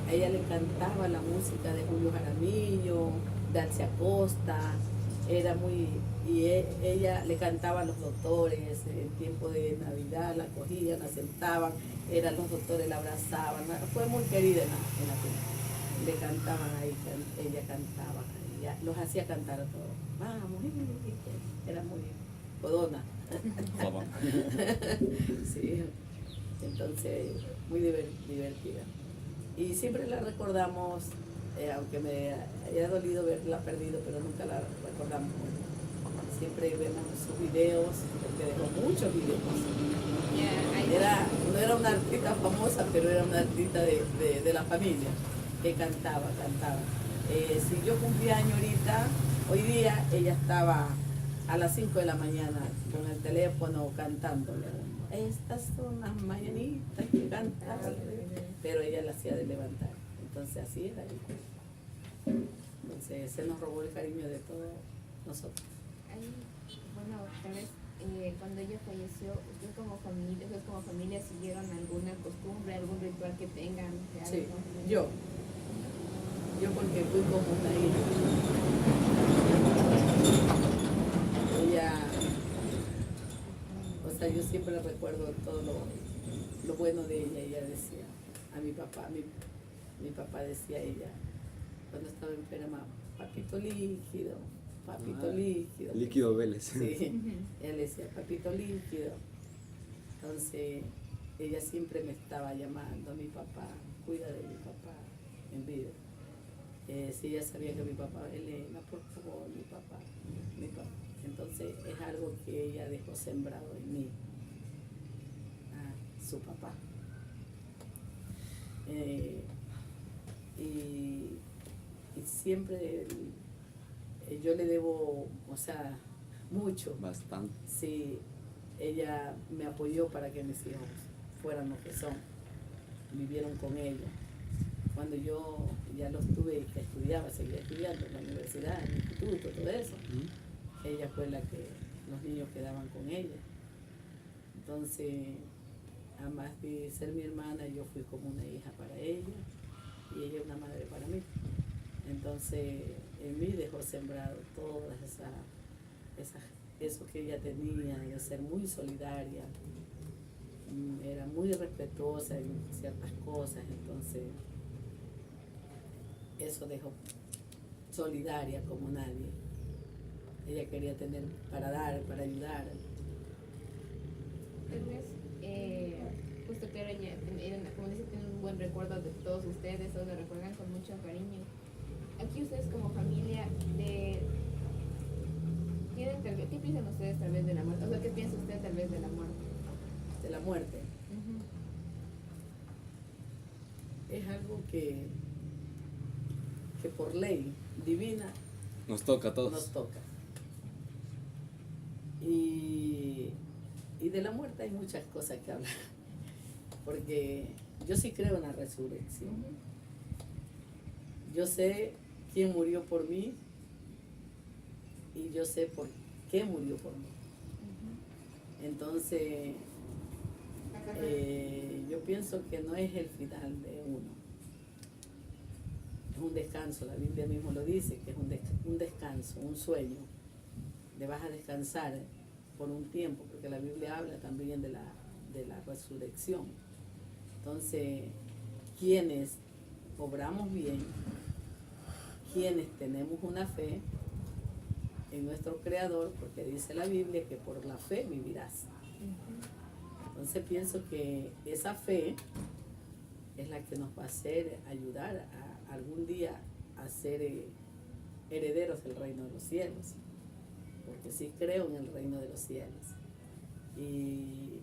a ella le encantaba la música de Julio Jaramillo, de Alcia Costa, era muy, y ella le cantaba a los doctores, en tiempo de Navidad la cogían, la sentaban, eran los doctores, la abrazaban, fue muy querida en la clínica, le cantaban ahí, ella cantaba, ella los hacía cantar a todos, vamos, era muy jodona. Sí. Entonces, muy divertida. Y siempre la recordamos, aunque me haya dolido verla perdido, pero nunca la recordamos. siempre vemos sus videos, porque dejó muchos videos. Ya, ahí No era una artista famosa, pero era una artista de la familia, que cantaba. Si yo cumplía año ahorita, hoy día ella estaba a las 5 de la mañana con el teléfono cantándole. Estas son las mañanitas que cantaba, pero ella la hacía de levantar. Entonces así era ella. Entonces se nos robó el cariño de todos nosotros. ahí, bueno, tal vez cuando ella falleció, ustedes como familia siguieron alguna costumbre, algún ritual que tengan de algo. Sí, yo porque fui como una hija. Ella, o sea, yo siempre recuerdo todo lo bueno de ella. Ella decía a mi papá, mi papá decía a ella, cuando estaba enferma, papito líquido, líquido. Líquido Vélez. Sí, él decía, papito líquido. Entonces, ella siempre me estaba llamando a mi papá, cuida de mi papá en vida. Si ella sabía que mi papá, Elena, por favor, mi papá. Entonces, es algo que ella dejó sembrado en mí, a su papá. Y siempre yo le debo, o sea, mucho. Bastante. Sí, ella me apoyó para que mis hijos fueran lo que son, vivieron con ella. Cuando yo ya los tuve, que estudiaba, seguía estudiando en la universidad, en el instituto, todo eso, ella fue la que los niños quedaban con ella. Entonces, además de ser mi hermana, yo fui como una hija para ella y ella una madre para mí. Entonces, en mí dejó sembrado todas eso que ella tenía, de ser muy solidaria, era muy respetuosa en ciertas cosas, entonces eso dejó solidaria como nadie. Ella quería tener para dar, para ayudar. Tal vez, justo que ahora ya, como dice, tienen un buen recuerdo de todos ustedes, todos lo recuerdan con mucho cariño. Aquí ustedes como familia, ¿qué piensan ustedes tal vez de la muerte? O sea, ¿qué piensa usted tal vez de la muerte? De la muerte. Es algo que por ley divina Nos toca a todos. nos toca. Y de la muerte hay muchas cosas que hablar, porque yo sí creo en la resurrección. Yo sé quién murió por mí y yo sé por qué murió por mí. Entonces, yo pienso que no es el final de uno, es un descanso. La Biblia mismo lo dice, que es un descanso, un sueño. Le vas a descansar por un tiempo, porque la Biblia habla también de la resurrección. Entonces, quienes obramos bien, quienes tenemos una fe en nuestro Creador, porque dice la Biblia que por la fe vivirás. Entonces pienso que esa fe es la que nos va a hacer ayudar a algún día a ser herederos del reino de los cielos, porque sí creo en el reino de los cielos. Y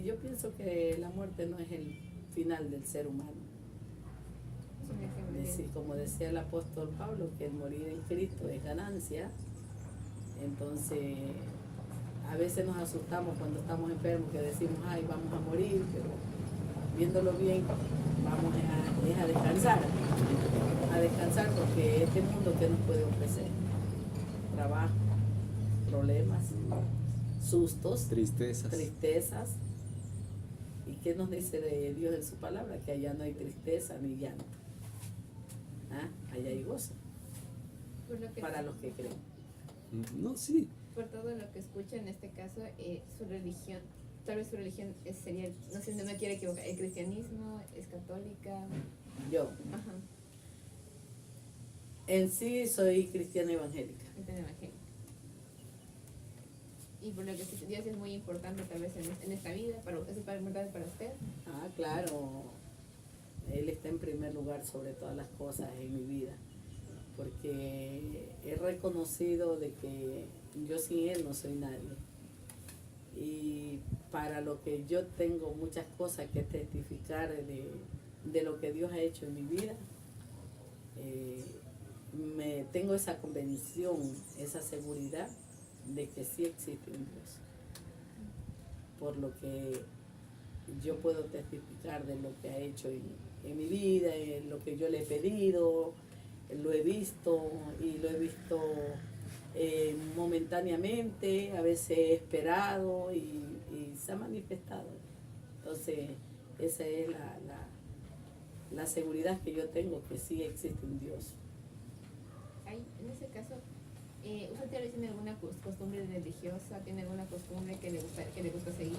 yo pienso que la muerte no es el final del ser humano. Como decía el apóstol Pablo, que el morir en Cristo es ganancia. Entonces, a veces nos asustamos cuando estamos enfermos, que decimos, ay, vamos a morir, pero viéndolo bien, vamos a descansar, porque este mundo, ¿qué nos puede ofrecer? Trabajo, problemas, sustos, tristezas. ¿Y qué nos dice de Dios en su palabra? Que allá no hay tristeza ni llanto. Allá hay gozo para los que creen. No, sí. Por todo lo que escucho en este caso, su religión, tal vez su religión sería, no sé, no me quiero equivocar, ¿el cristianismo es católica? Yo, Ajá, en sí, soy cristiana evangélica. cristiana evangélica. Y por lo que Dios es muy importante tal vez en esta vida, ¿es importante para usted? Claro, Él está en primer lugar sobre todas las cosas en mi vida, porque he reconocido de que yo sin Él no soy nadie. Y para lo que yo tengo muchas cosas que testificar de lo que Dios ha hecho en mi vida, tengo esa convicción, esa seguridad de que sí existe un Dios. Por lo que yo puedo testificar de lo que ha hecho en mi vida, en lo que yo le he pedido, lo he visto y lo he visto momentáneamente, a veces he esperado y se ha manifestado. Entonces, esa es la seguridad que yo tengo que sí existe un Dios. Ahí, en ese caso, ¿usted tal vez tiene alguna costumbre religiosa? ¿Tiene alguna costumbre que le gusta seguir,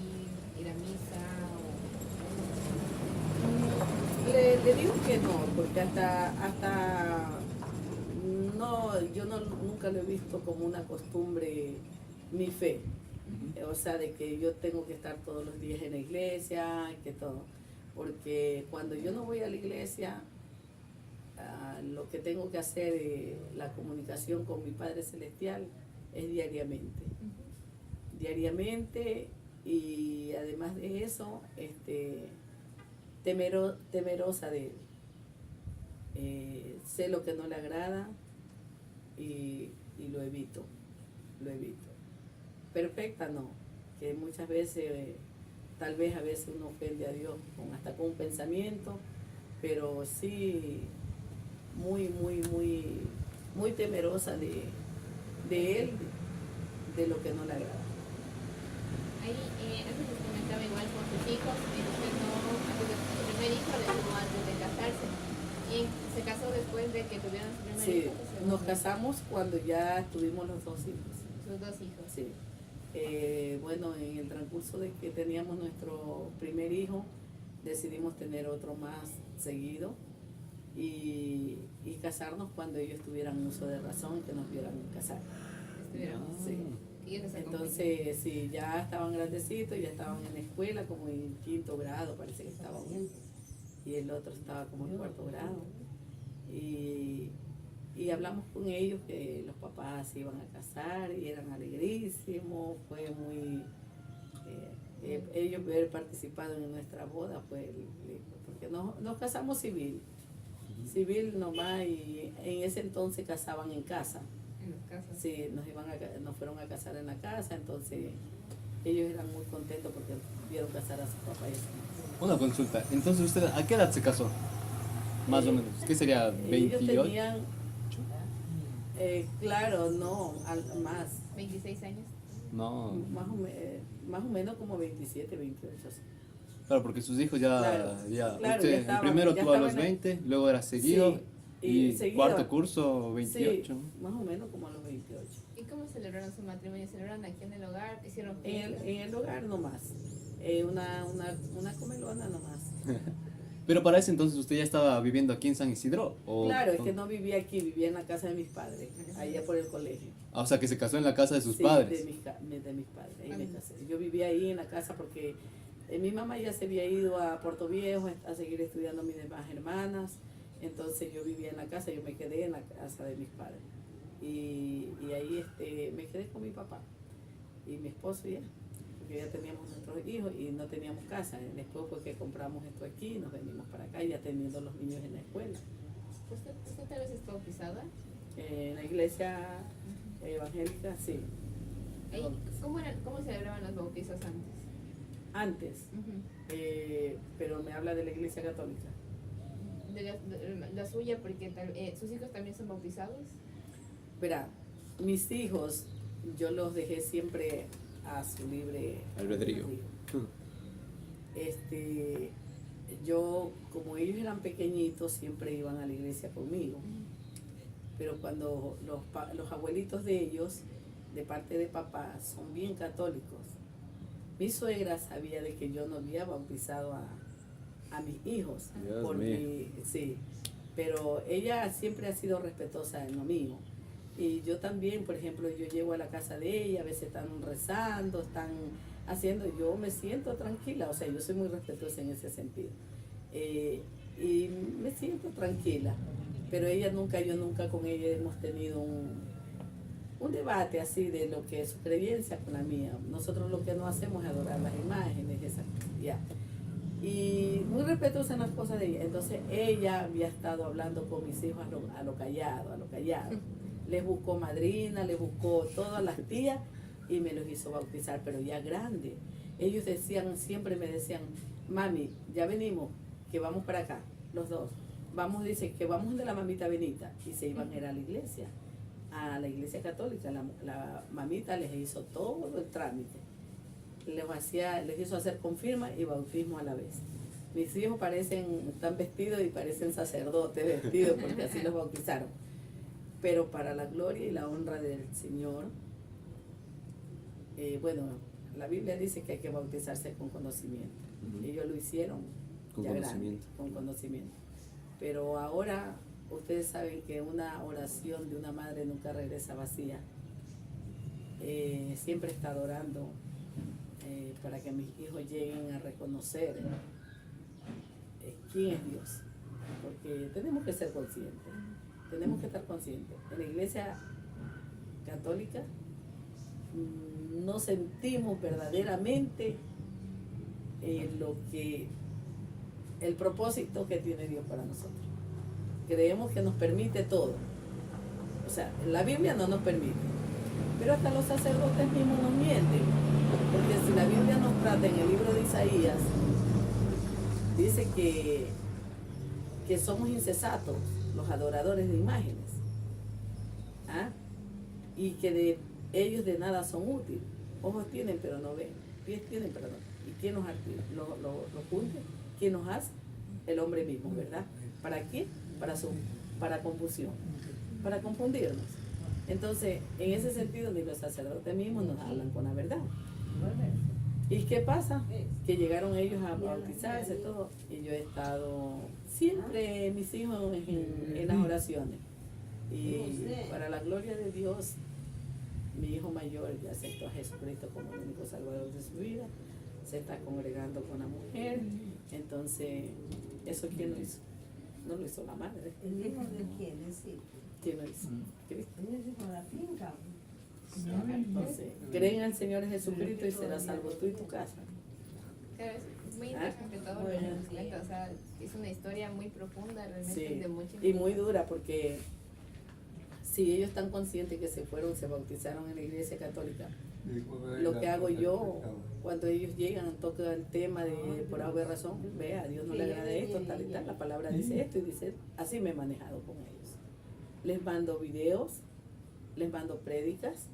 ir a misa? Le digo que no, porque hasta no, yo no, nunca lo he visto como una costumbre, mi fe. O sea, de que yo tengo que estar todos los días en la iglesia, que todo. Porque cuando yo no voy a la iglesia, lo que tengo que hacer, la comunicación con mi Padre Celestial, es diariamente. Diariamente, y además de eso, temerosa de Él. Sé lo que no le agrada y lo evito. Perfecta no, que muchas veces, tal vez a veces uno ofende a Dios hasta con un pensamiento, pero sí muy temerosa de Él, de lo que no le agrada. Ahí, antes les comentaba igual con sus hijos, usted no, su primer hijo le tuvo antes de casarse. ¿Y se casó después de que tuvieron su primer Sí, hijo? ¿O nos segundo? casamos cuando ya tuvimos los 2 hijos. Sus 2 hijos. Sí. Bueno, en el transcurso de que teníamos nuestro primer hijo, decidimos tener otro más seguido y casarnos cuando ellos tuvieran uso de razón, que nos vieran casar. Estuvieron. Sí. Y ellos les Entonces, sí, ya estaban grandecitos, ya estaban en la escuela, como en 5º grado, parece que estaban. Y el otro estaba como en 4º grado. Y hablamos con ellos que los papás se iban a casar y eran alegrísimos, fue muy... ellos haber participado en nuestra boda, porque nos casamos civil nomás, y en ese entonces casaban en casa. en las casas. Sí, nos fueron a casar en la casa, entonces ellos eran muy contentos porque vieron casar a su papá y a su mamá. Una consulta. Entonces, ¿usted a qué edad se casó? Más o menos. ¿Qué sería? Ellos ¿28? tenían, claro, no, más, 26 años. No. más o menos como 27, 28. Sí. Claro, porque sus hijos Claro, usted ya el estaban- primero ya tuvo a los estaban en- 20, luego era seguido, Sí, y seguido. cuarto curso 28. Sí, más o menos como a los 28. ¿Y cómo celebraron su matrimonio? ¿Celebraron aquí en el hogar? ¿Hicieron En fiesta? el hogar nomás, una comelona nomás. Pero para ese entonces usted ya estaba viviendo aquí en San Isidro. Claro, es que no vivía aquí, vivía en la casa de mis padres, allá por el colegio. O sea, que se casó en la casa de sus Sí, padres. de mis padres, ahí me casé. Yo vivía ahí en la casa porque mi mamá ya se había ido a Puerto Viejo a seguir estudiando mis demás hermanas, entonces yo vivía en la casa, yo me quedé en la casa de mis padres. Y ahí me quedé con mi papá y mi esposo ya, porque ya teníamos nuestros hijos y no teníamos casa. Después fue que compramos esto aquí, nos venimos para acá ya teniendo los niños en la escuela. ¿Usted tal vez es bautizada? En la iglesia evangélica, sí. Ahí, ¿cómo celebraban los bautizos antes? Antes, pero me habla de la iglesia católica. De la suya, porque sus hijos también son bautizados. Verá, mis hijos, yo los dejé siempre a su libre Albedrío. Yo, como ellos eran pequeñitos, siempre iban a la iglesia conmigo. Pero cuando los abuelitos de ellos, de parte de papá, son bien católicos, mi suegra sabía de que yo no había bautizado a mis hijos. Dios Porque, sí, pero ella siempre ha sido respetuosa en lo mío. Y yo también, por ejemplo, yo llego a la casa de ella, a veces están rezando, están haciendo, yo me siento tranquila, o sea, yo soy muy respetuosa en ese sentido. Y me siento tranquila, pero yo nunca con ella hemos tenido un debate así de lo que es su creencia con la mía. Nosotros lo que no hacemos es adorar las imágenes, esa, ya. Y muy respetuosa en las cosas de ella. Entonces ella había estado hablando con mis hijos a lo callado, a lo callado. Les buscó madrina, les buscó todas las tías y me los hizo bautizar, pero ya grande. Ellos decían, siempre me decían, mami, ya venimos, que vamos para acá, los dos. Vamos, dice, que vamos de la mamita Benita. Y se iban a ir a la iglesia católica. La mamita les hizo todo el trámite. Les hizo hacer confirma y bautismo a la vez. Mis hijos están vestidos y parecen sacerdotes vestidos porque así los bautizaron. Pero para la gloria y la honra del Señor, bueno, la Biblia dice que hay que bautizarse con conocimiento. Ellos lo hicieron Con ya conocimiento. grande, con conocimiento. Pero ahora ustedes saben que una oración de una madre nunca regresa vacía. Siempre está adorando para que mis hijos lleguen a reconocer quién es Dios. Porque tenemos que ser conscientes, tenemos que estar conscientes. En la iglesia católica no sentimos verdaderamente el propósito que tiene Dios para nosotros. Creemos que nos permite todo. O sea, la Biblia no nos permite. Pero hasta los sacerdotes mismos nos mienten. Porque si la Biblia nos trata en el libro de Isaías, dice que somos insensatos, los adoradores de imágenes. ¿Ah? Y que ellos de nada son útiles. Ojos tienen pero no ven, pies tienen pero no. ¿Y quién nos lo junte? ¿Quién nos hace? El hombre mismo, ¿verdad? ¿Para qué? Para confusión, para confundirnos. Entonces, en ese sentido, ni los sacerdotes mismos nos hablan con la verdad. ¿Y qué pasa? Que llegaron ellos a bautizarse, todo. Y yo he estado siempre, mis hijos, en las oraciones. Y para la gloria de Dios, mi hijo mayor ya aceptó a Jesucristo como el único salvador de su vida. Se está congregando con la mujer. Entonces, ¿eso quién lo hizo? No lo hizo la madre. ¿El hijo de quién es? Sí. ¿Quién lo hizo? Cristo. Él es hijo de la finca. Entonces, creen en el Señor Jesucristo y serás salvo tú y tu casa. Claro, es muy interesante todo lo que nos cuenta, o sea, es una historia muy profunda, realmente Sí, de mucha y muy dura porque si ellos están conscientes que se bautizaron en la iglesia católica, lo que hago yo cuando ellos llegan, tocan el tema de por alguna razón, vea, a Dios no le agrada esto, tal y tal, la palabra dice esto y dice, así me he manejado con ellos. Les mando videos, les mando prédicas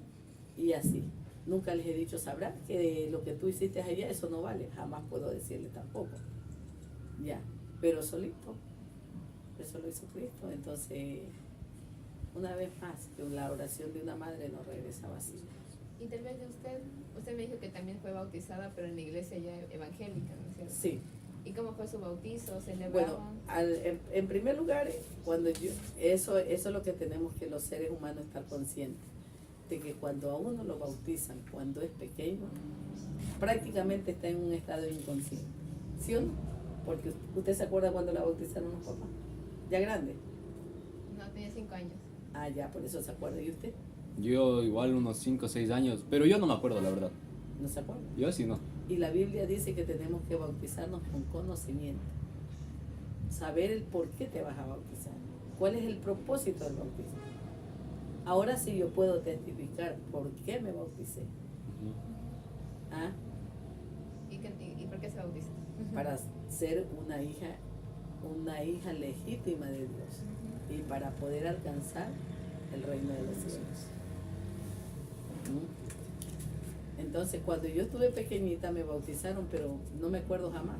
y así. Nunca les he dicho, sabrás que lo que tú hiciste allá, eso no vale, jamás puedo decirle tampoco. Ya, pero solito, eso lo hizo Cristo. Entonces, una vez más, que la oración de una madre no regresa vacía. Y tal vez de usted me dijo que también fue bautizada, pero en la iglesia ya evangélica, ¿no es cierto? Sí. ¿Y cómo fue su bautizo? ¿Celebraban? Bueno, en primer lugar, eso es lo que tenemos que los seres humanos estar conscientes, de que cuando a uno lo bautizan, cuando es pequeño, prácticamente está en un estado inconsciente. ¿Sí o no? Porque usted se acuerda cuando la bautizaron los papás, ya grande. No, tenía 5 años. Ah, ya, por eso se acuerda. ¿Y usted? Yo igual unos 5 o 6 años, pero yo no me acuerdo la verdad. ¿No se acuerda? Yo sí no. Y la Biblia dice que tenemos que bautizarnos con conocimiento. Saber el por qué te vas a bautizar. ¿Cuál es el propósito del bautismo? Ahora sí yo puedo testificar por qué me bauticé. ¿Ah? ¿Y por qué se bautizó? Para ser una hija legítima de Dios y para poder alcanzar el reino de los cielos. Entonces, cuando yo estuve pequeñita me bautizaron, pero no me acuerdo jamás.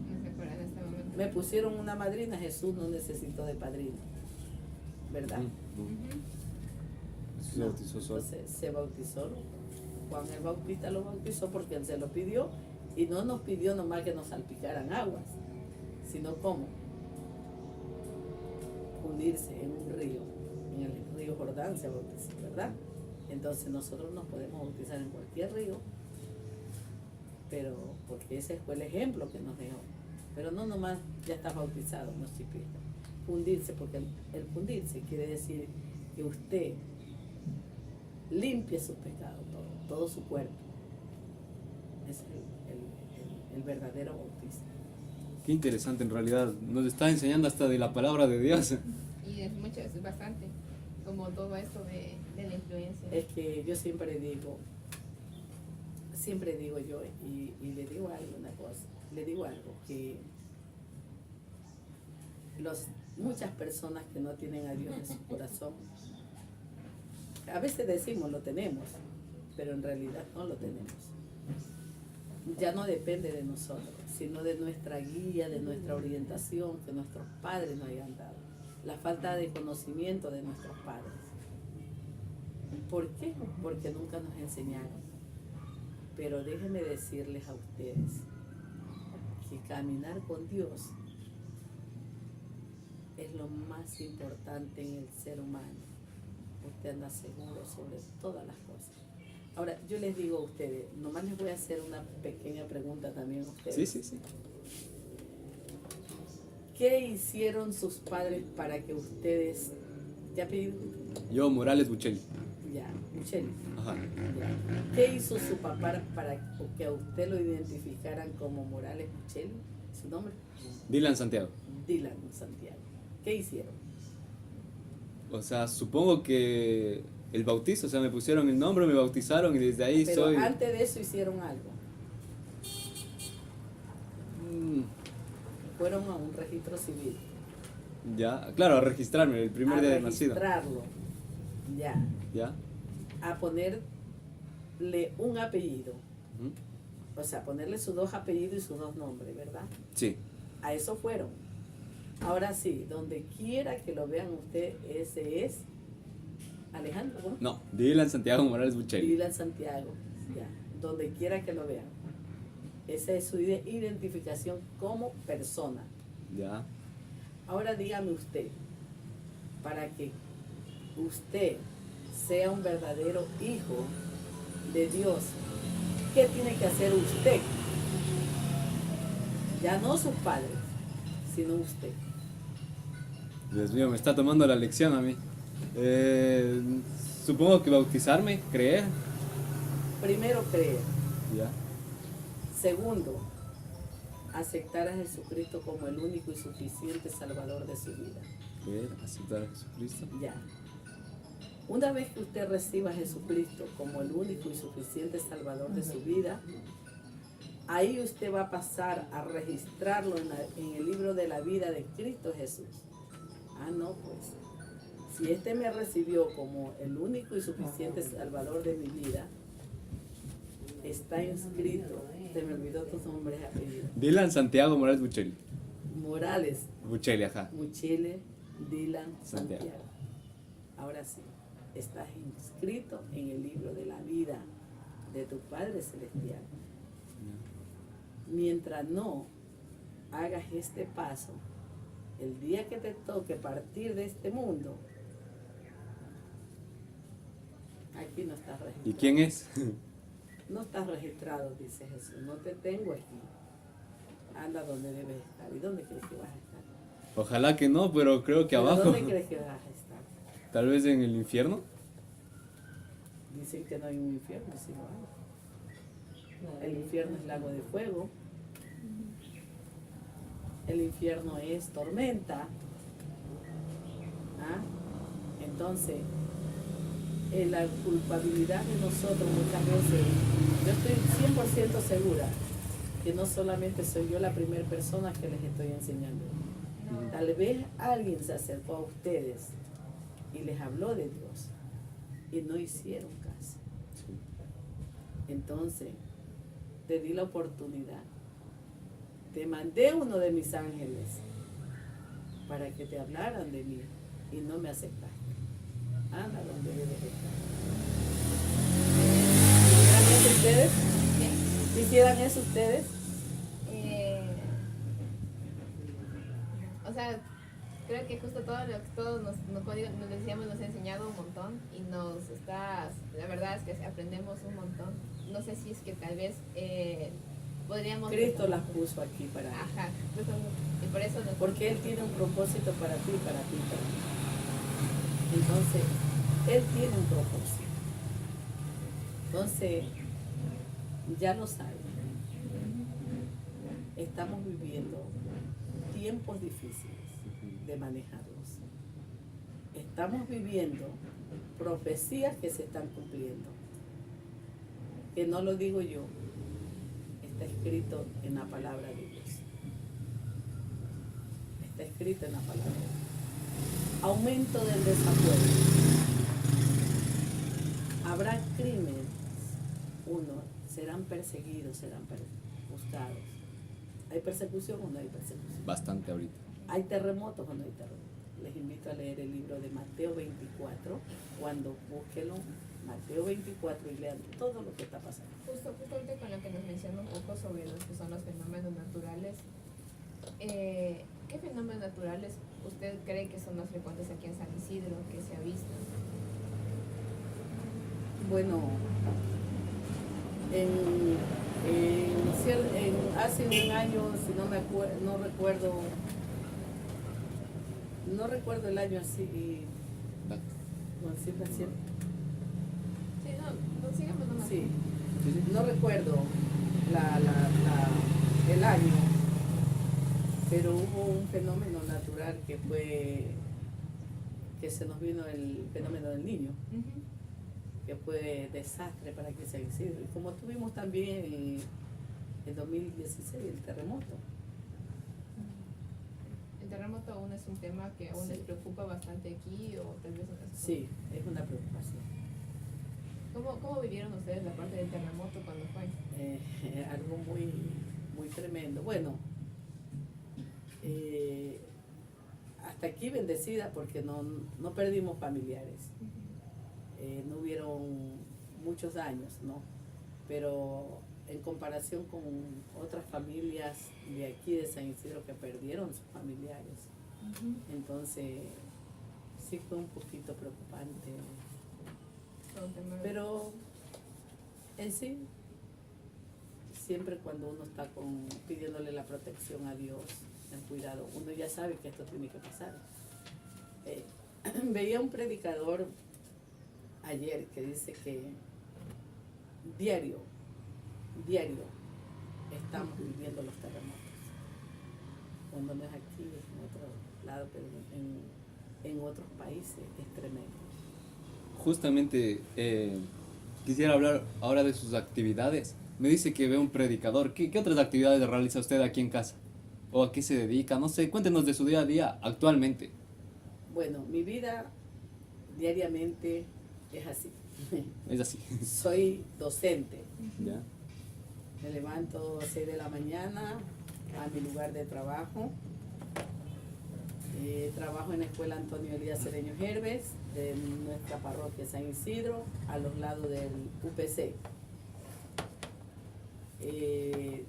No se acuerda en este momento. Me pusieron una madrina, Jesús no necesitó de padrino, ¿verdad? Se bautizó solo. Entonces se bautizó. Juan el Bautista lo bautizó porque él se lo pidió y no nos pidió nomás que nos salpicaran aguas, sino cómo hundirse en un río, en el río Jordán se bautizó, ¿verdad? Entonces nosotros nos podemos bautizar en cualquier río, pero porque ese fue el ejemplo que nos dejó. Pero no nomás ya estás bautizado, no chispita. fundirse, porque el fundirse quiere decir que usted limpie sus pecados, todo su cuerpo. Es el verdadero bautismo. Qué interesante en realidad. Nos está enseñando hasta de la palabra de Dios. Y es mucho, es bastante, como todo esto de la influencia. Es que yo siempre digo yo, y le digo algo, una cosa, le digo algo, que muchas personas que no tienen a Dios en su corazón, a veces decimos lo tenemos, pero en realidad no lo tenemos. Ya no depende de nosotros, sino de nuestra guía, de nuestra orientación que nuestros padres nos hayan dado. La falta de conocimiento de nuestros padres. ¿Por qué? Porque nunca nos enseñaron. Pero déjenme decirles a ustedes que caminar con Dios es lo más importante en el ser humano. Usted anda seguro sobre todas las cosas. Ahora, yo les digo a ustedes, nomás les voy a hacer una pequeña pregunta también a ustedes. Sí. ¿Qué hicieron sus padres para que ustedes, ya pedí, Yo, Morales Buchelli. ya, Michelle, Ajá. ya. ¿Qué hizo su papá para que a usted lo identificaran como Morales Michelle? ¿Su nombre? Dylan Santiago. Dylan Santiago. ¿Qué hicieron? O sea, supongo que el bautizo, o sea, me pusieron el nombre, me bautizaron y desde ahí Pero soy... antes de eso hicieron algo. Mm, Fueron a un registro civil. ya, claro, a registrarme el primer a día de nacido. registrarlo. Ya. Ya. A ponerle un apellido. Ujú. O sea, ponerle sus dos apellidos y sus dos nombres, ¿verdad? Sí. A eso fueron. Ahora sí, donde quiera que lo vean usted, ese es Alejandro, ¿no? No, Dylan Santiago Morales Buchelli. Dylan Santiago, ya. Donde quiera que lo vean. Esa es su identificación como persona. Ya. Ahora dígame usted, para que usted sea un verdadero hijo de Dios, ¿qué tiene que hacer usted? Ya no sus padres, sino usted. Dios mío, me está tomando la lección a mí. Supongo que bautizarme, creer. Primero, creer. Ya. Segundo, aceptar a Jesucristo como el único y suficiente Salvador de su vida. Creer, aceptar a Jesucristo. Ya. Una vez que usted reciba a Jesucristo como el único y suficiente Salvador de su vida, ahí usted va a pasar a registrarlo en el libro de la vida de Cristo Jesús. Ah, no, pues. Si este me recibió como el único y suficiente Salvador de mi vida, está inscrito, se me olvidó tus nombres y apellidos. Dylan Santiago Morales Buchelli. Morales, Buchelli, ajá. Muchile, Dylan, Santiago. Santiago. Ahora sí, estás inscrito en el libro de la vida de tu Padre Celestial. Mientras no hagas este paso, el día que te toque partir de este mundo, aquí no estás registrado. ¿Y quién es? No estás registrado, dice Jesús. No te tengo aquí. Anda donde debes estar. ¿Y dónde crees que vas a estar? Ojalá que no, pero creo que ¿Pero abajo. ¿Dónde crees que vas a estar? Tal vez en el infierno. Dicen que no hay un infierno, sí lo hay. El infierno es lago de fuego. El infierno es tormenta. ¿Ah? Entonces, la culpabilidad de nosotros muchas veces, yo estoy 100% segura que no solamente soy yo la primera persona que les estoy enseñando. Tal vez alguien se acercó a ustedes y les habló de Dios y no hicieron caso. Entonces, te di la oportunidad. Te mandé uno de mis ángeles para que te hablaran de mí y no me aceptaste. Anda donde debes estar. ¿Hicieran eso ustedes? ¿Hicieran eso ustedes? O sea, creo que justo todo lo que todos nos decíamos, nos ha enseñado un montón y la verdad es que aprendemos un montón. No sé si es que tal vez podríamos... Cristo las puso aquí para él. Ajá, y por eso nos... Porque Él tiene un propósito para ti, para ti, para mí. Entonces, Él tiene un propósito. Entonces, ya lo saben. Estamos viviendo tiempos difíciles de manejarlos. Estamos viviendo profecías que se están cumpliendo. Que no lo digo yo, está escrito en la palabra de Dios. Está escrito en la palabra de Dios. Aumento del desacuerdo. Habrá crímenes. Uno, serán perseguidos, serán buscados. ¿Hay persecución o no hay persecución? Bastante ahorita. ¿Hay terremotos o no hay terremotos? Les invito a leer el libro de Mateo 24, cuando búsquenlo, Mateo 24, y lean todo lo que está pasando. Justo ahorita con lo que nos menciona un poco sobre los que son los fenómenos naturales, ¿qué fenómenos naturales usted cree que son más frecuentes aquí en San Isidro, que se ha visto? Bueno, hace un año, si no recuerdo el año así, con cifra cierta. Sí, no sigamos nomás. Sí, no recuerdo el año, pero hubo un fenómeno natural que se nos vino el fenómeno del Niño, Ujú. que fue desastre para que se Isidro. Y como tuvimos también en 2016 el terremoto. El terremoto aún es un tema que aún Sí. les preocupa bastante aquí, o tal vez... Sí, es una preocupación. ¿Cómo vivieron ustedes la parte del terremoto cuando fue? Algo muy, muy tremendo. Bueno, hasta aquí bendecida porque no perdimos familiares. No hubieron muchos daños, ¿no? Pero en comparación con otras familias de aquí de San Isidro que perdieron sus familiares, entonces sí fue un poquito preocupante. Fue un tema- Pero en sí, siempre cuando uno está pidiéndole la protección a Dios, el cuidado, uno ya sabe que esto tiene que pasar. Veía un predicador ayer que dice que diario estamos viviendo los terremotos. Cuando no es aquí, es en otro lado, pero en otros países es tremendo. Justamente quisiera hablar ahora de sus actividades. Me dice que ve un predicador. ¿Qué otras actividades realiza usted aquí en casa? ¿O a qué se dedica? No sé, cuéntenos de su día a día actualmente. Bueno, mi vida diariamente es así. Es así. Soy docente. ¿Ya? Me levanto a 6 de la mañana a mi lugar de trabajo. Trabajo en la escuela Antonio Elías Cedeño Herbes, de nuestra parroquia San Isidro, a los lados del UPC.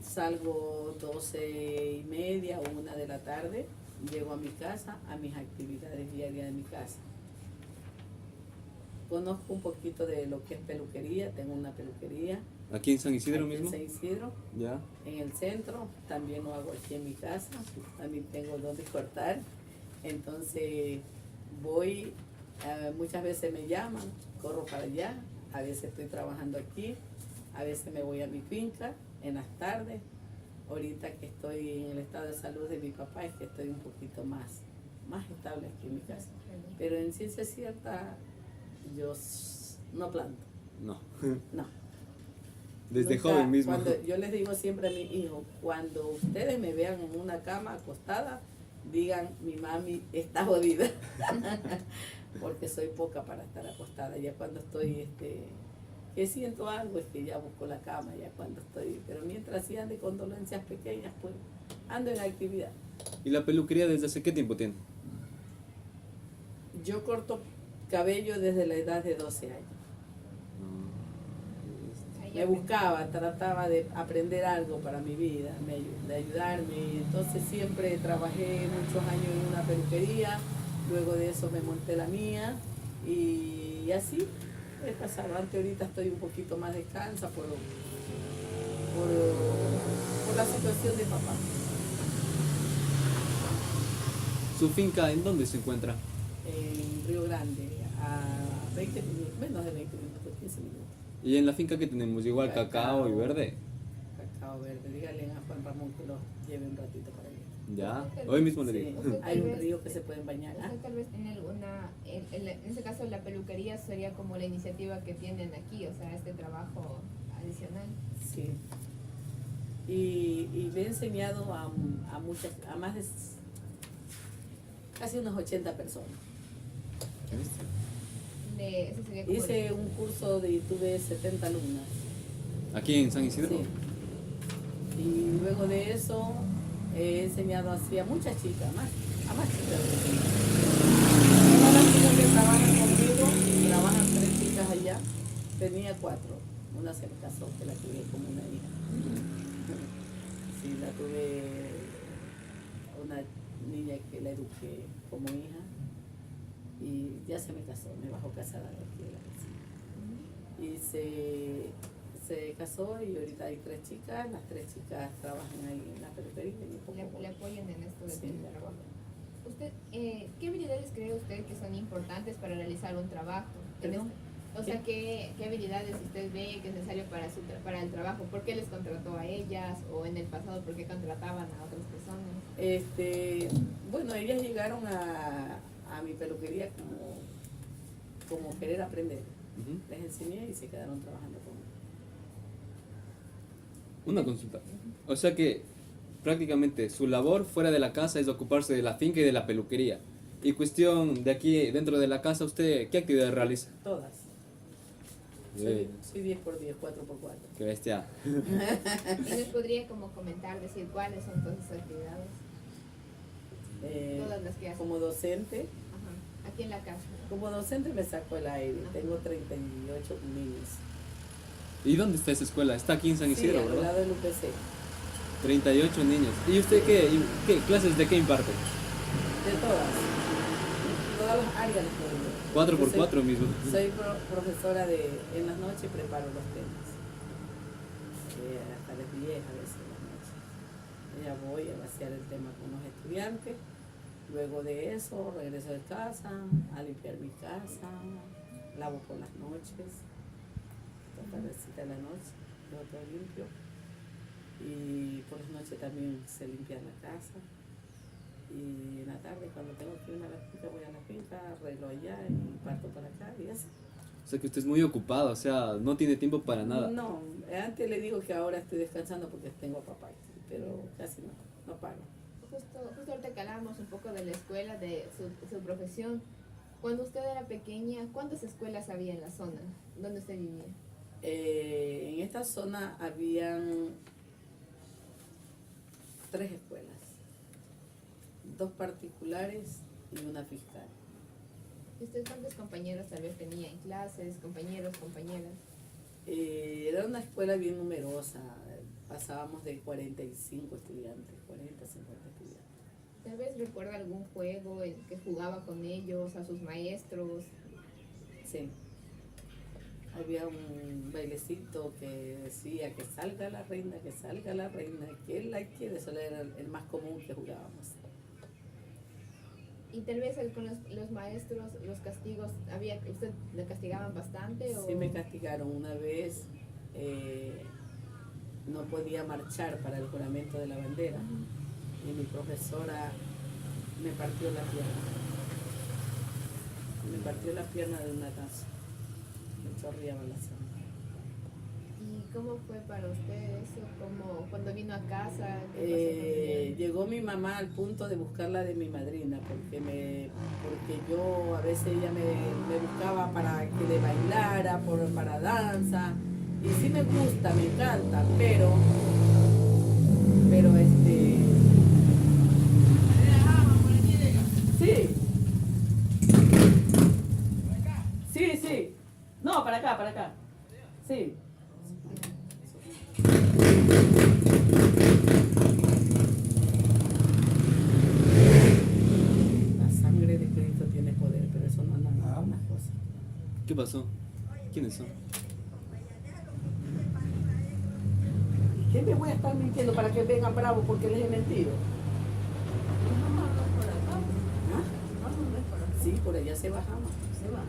Salgo 12:30 o 1 de la tarde, llego a mi casa, a mis actividades diarias de mi casa. Conozco un poquito de lo que es peluquería, tengo una peluquería. ¿Aquí en San Isidro aquí mismo? En San Isidro, ¿Ya? en el centro, también lo hago aquí en mi casa, también tengo donde cortar. Entonces voy, muchas veces me llaman, corro para allá, a veces estoy trabajando aquí, a veces me voy a mi finca en las tardes. Ahorita que estoy en el estado de salud de mi papá es que estoy un poquito más estable aquí en mi casa. Pero en ciencia cierta yo no planto, No. no. Desde Nunca, joven mismo. Yo les digo siempre a mis hijos, cuando ustedes me vean en una cama acostada, digan, mi mami está jodida, porque soy poca para estar acostada. Ya cuando estoy, que siento algo, es que ya busco la cama, ya cuando estoy, pero mientras sí ande con dolencias pequeñas, pues ando en actividad. ¿Y la peluquería desde hace qué tiempo tiene? Yo corto cabello desde la edad de 12 años. Me buscaba, trataba de aprender algo para mi vida, de ayudarme. Entonces siempre trabajé muchos años en una peluquería, luego de eso me monté la mía y así he pasado. Antes ahorita estoy un poquito más descansa por por la situación de papá. ¿Su finca en dónde se encuentra? En Río Grande, a 20 minutos, menos de 20 minutos, 15 minutos. Y en la finca que tenemos igual cacao y verde. Cacao verde, dígale a Juan Ramón que lo lleve un ratito para allá. Ya, hoy mismo le Sí, digo. hay un río que se pueden bañar. ¿Ah? Usted tal vez tiene alguna, en ese caso la peluquería sería como la iniciativa que tienen aquí, o sea, este trabajo adicional. Sí. Y le he enseñado a muchas, a más de casi unas 80 personas. Ese sería como Hice un curso y tuve 70 alumnas. ¿Aquí en San Isidro? Sí. Y luego de eso he enseñado así a muchas chicas, a más chicas. Todas las chicas que trabajan conmigo, trabajan 3 chicas allá, tenía 4. Una se me casó, que la tuve como una hija. Sí, la tuve una niña que la eduqué como hija y ya se me casó, me bajó casada de aquí de la casa. Y se casó y ahorita hay 3 chicas, las 3 chicas trabajan ahí en la peluquería y poco a poco. le apoyan en esto del Sí. trabajo. Usted, ¿qué habilidades cree usted que son importantes para realizar un trabajo? ¿Perdón? O sea, ¿qué habilidades usted ve que es necesario para el trabajo? ¿Por qué les contrató a ellas? ¿O en el pasado por qué contrataban a otras personas? Bueno, ellas llegaron a mi peluquería como querer aprender. Ujú. Les enseñé y se quedaron trabajando conmigo. Una consulta. O sea que prácticamente su labor fuera de la casa es ocuparse de la finca y de la peluquería. Y cuestión de aquí dentro de la casa, ¿usted qué actividades realiza? Todas. Soy 10 por 10, 4 por 4. Qué bestia. ¿Y nos podría como comentar, decir cuáles son todas esas actividades? Todas las que hace. Como docente, Ajá. Aquí en la casa. como docente me saco el aire. Tengo 38 niños. ¿Y dónde está esa escuela? Está aquí en San Sí, Isidro, al ¿verdad? lado del UPC. 38 niños. ¿Y usted qué clases de qué imparte? De todas las áreas les doy. 4x4 mismo. Soy profesora en las noches, preparo los temas. Hasta las 10 a veces en las noches. Ya voy a vaciar el tema con los estudiantes. Luego de eso regreso de casa, a limpiar mi casa, lavo por las noches, tardecita de la noche, luego todo limpio. Y por las noches también se limpia la casa. Y en la tarde, cuando tengo que ir a la finca, voy a la finca, arreglo allá y parto para acá y así. O sea que usted es muy ocupado, o sea, no tiene tiempo para nada. No, antes le digo que ahora estoy descansando porque tengo a papá, pero casi no paro. Justo ahorita que hablábamos un poco de la escuela, de su profesión. Cuando usted era pequeña, ¿cuántas escuelas había en la zona donde usted vivía? En esta zona habían 3 escuelas, 2 particulares y una fiscal. ¿Y usted cuántos compañeros tal vez tenía en clases, compañeros, compañeras? Era una escuela bien numerosa, pasábamos de 45 estudiantes, 40, 50 estudiantes. Tal vez recuerda algún juego en que jugaba con ellos, a sus maestros. Sí. Había un bailecito que decía que salga la reina, que él la quiere, eso era el más común que jugábamos. Y tal vez con los maestros, los castigos, ¿usted le castigaban bastante? O? Sí me castigaron una vez, no podía marchar para el juramento de la bandera y mi profesora me partió la pierna. Me partió la pierna de una taza, me chorreaba la sangre. ¿Y cómo fue para usted eso? ¿Cómo, cuando vino a casa? ¿Qué pasó con ella? Llegó mi mamá al punto de buscarla de mi madrina, porque yo a veces ella me buscaba para que le bailara, para danza, y sí me gusta, me encanta, pero sí, no, para acá, sí. La sangre de Cristo tiene poder, pero eso no anda en una cosa. ¿Qué pasó? ¿Quiénes son? ¿Qué? qué me voy a estar mintiendo para que vengan bravos porque les he mentido? No, por acá. ¿Ah? No es por acá. Sí, por allá se bajaba. Se va.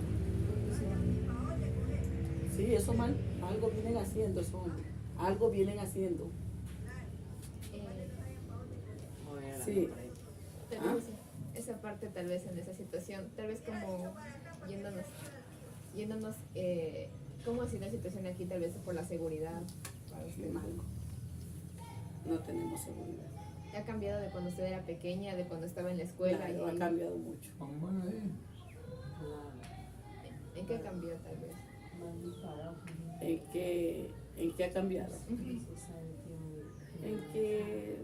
Sí, eso mal, algo vienen haciendo, eso, algo vienen haciendo. Sí. Tal ¿Ah? vez esa parte, tal vez en esa situación, tal vez como yéndonos, ¿cómo ha sido la situación aquí? Tal vez por la seguridad para usted. Mal. No tenemos seguridad. ¿Ha cambiado de cuando usted era pequeña, de cuando estaba en la escuela? Claro, ha cambiado mucho. ¿En qué cambió tal vez? ¿En qué ha cambiado? En que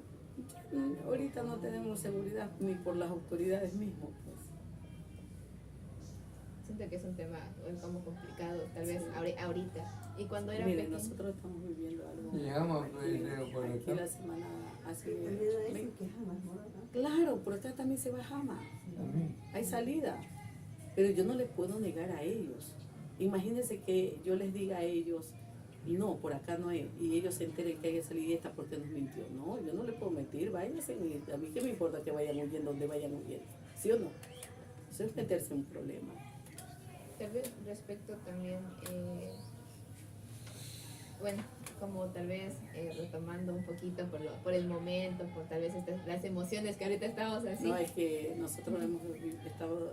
ahorita no tenemos seguridad ni por las autoridades mismas, pues. Siento que es un tema como complicado, tal vez ahorita. Y cuando era Miren, pequeña. nosotros estamos viviendo algo. Llegamos a aquí, pedir por aquí acá. la semana hace. El video ese que jamás, ¿no? Claro, por acá también se va Jama. Hay salida. Pero yo no les puedo negar a ellos. Imagínense que yo les diga a ellos, no, por acá no es, y ellos se enteren que hay salida esta porque nos mintió. No, yo no les puedo mentir, váyanse, a mí qué me importa que vayan huyendo donde vayan huyendo, ¿sí o no? Eso es meterse en un problema. Tal vez respecto también, bueno, como tal vez retomando un poquito por el momento, por tal vez las emociones que ahorita estamos así. No, es que nosotros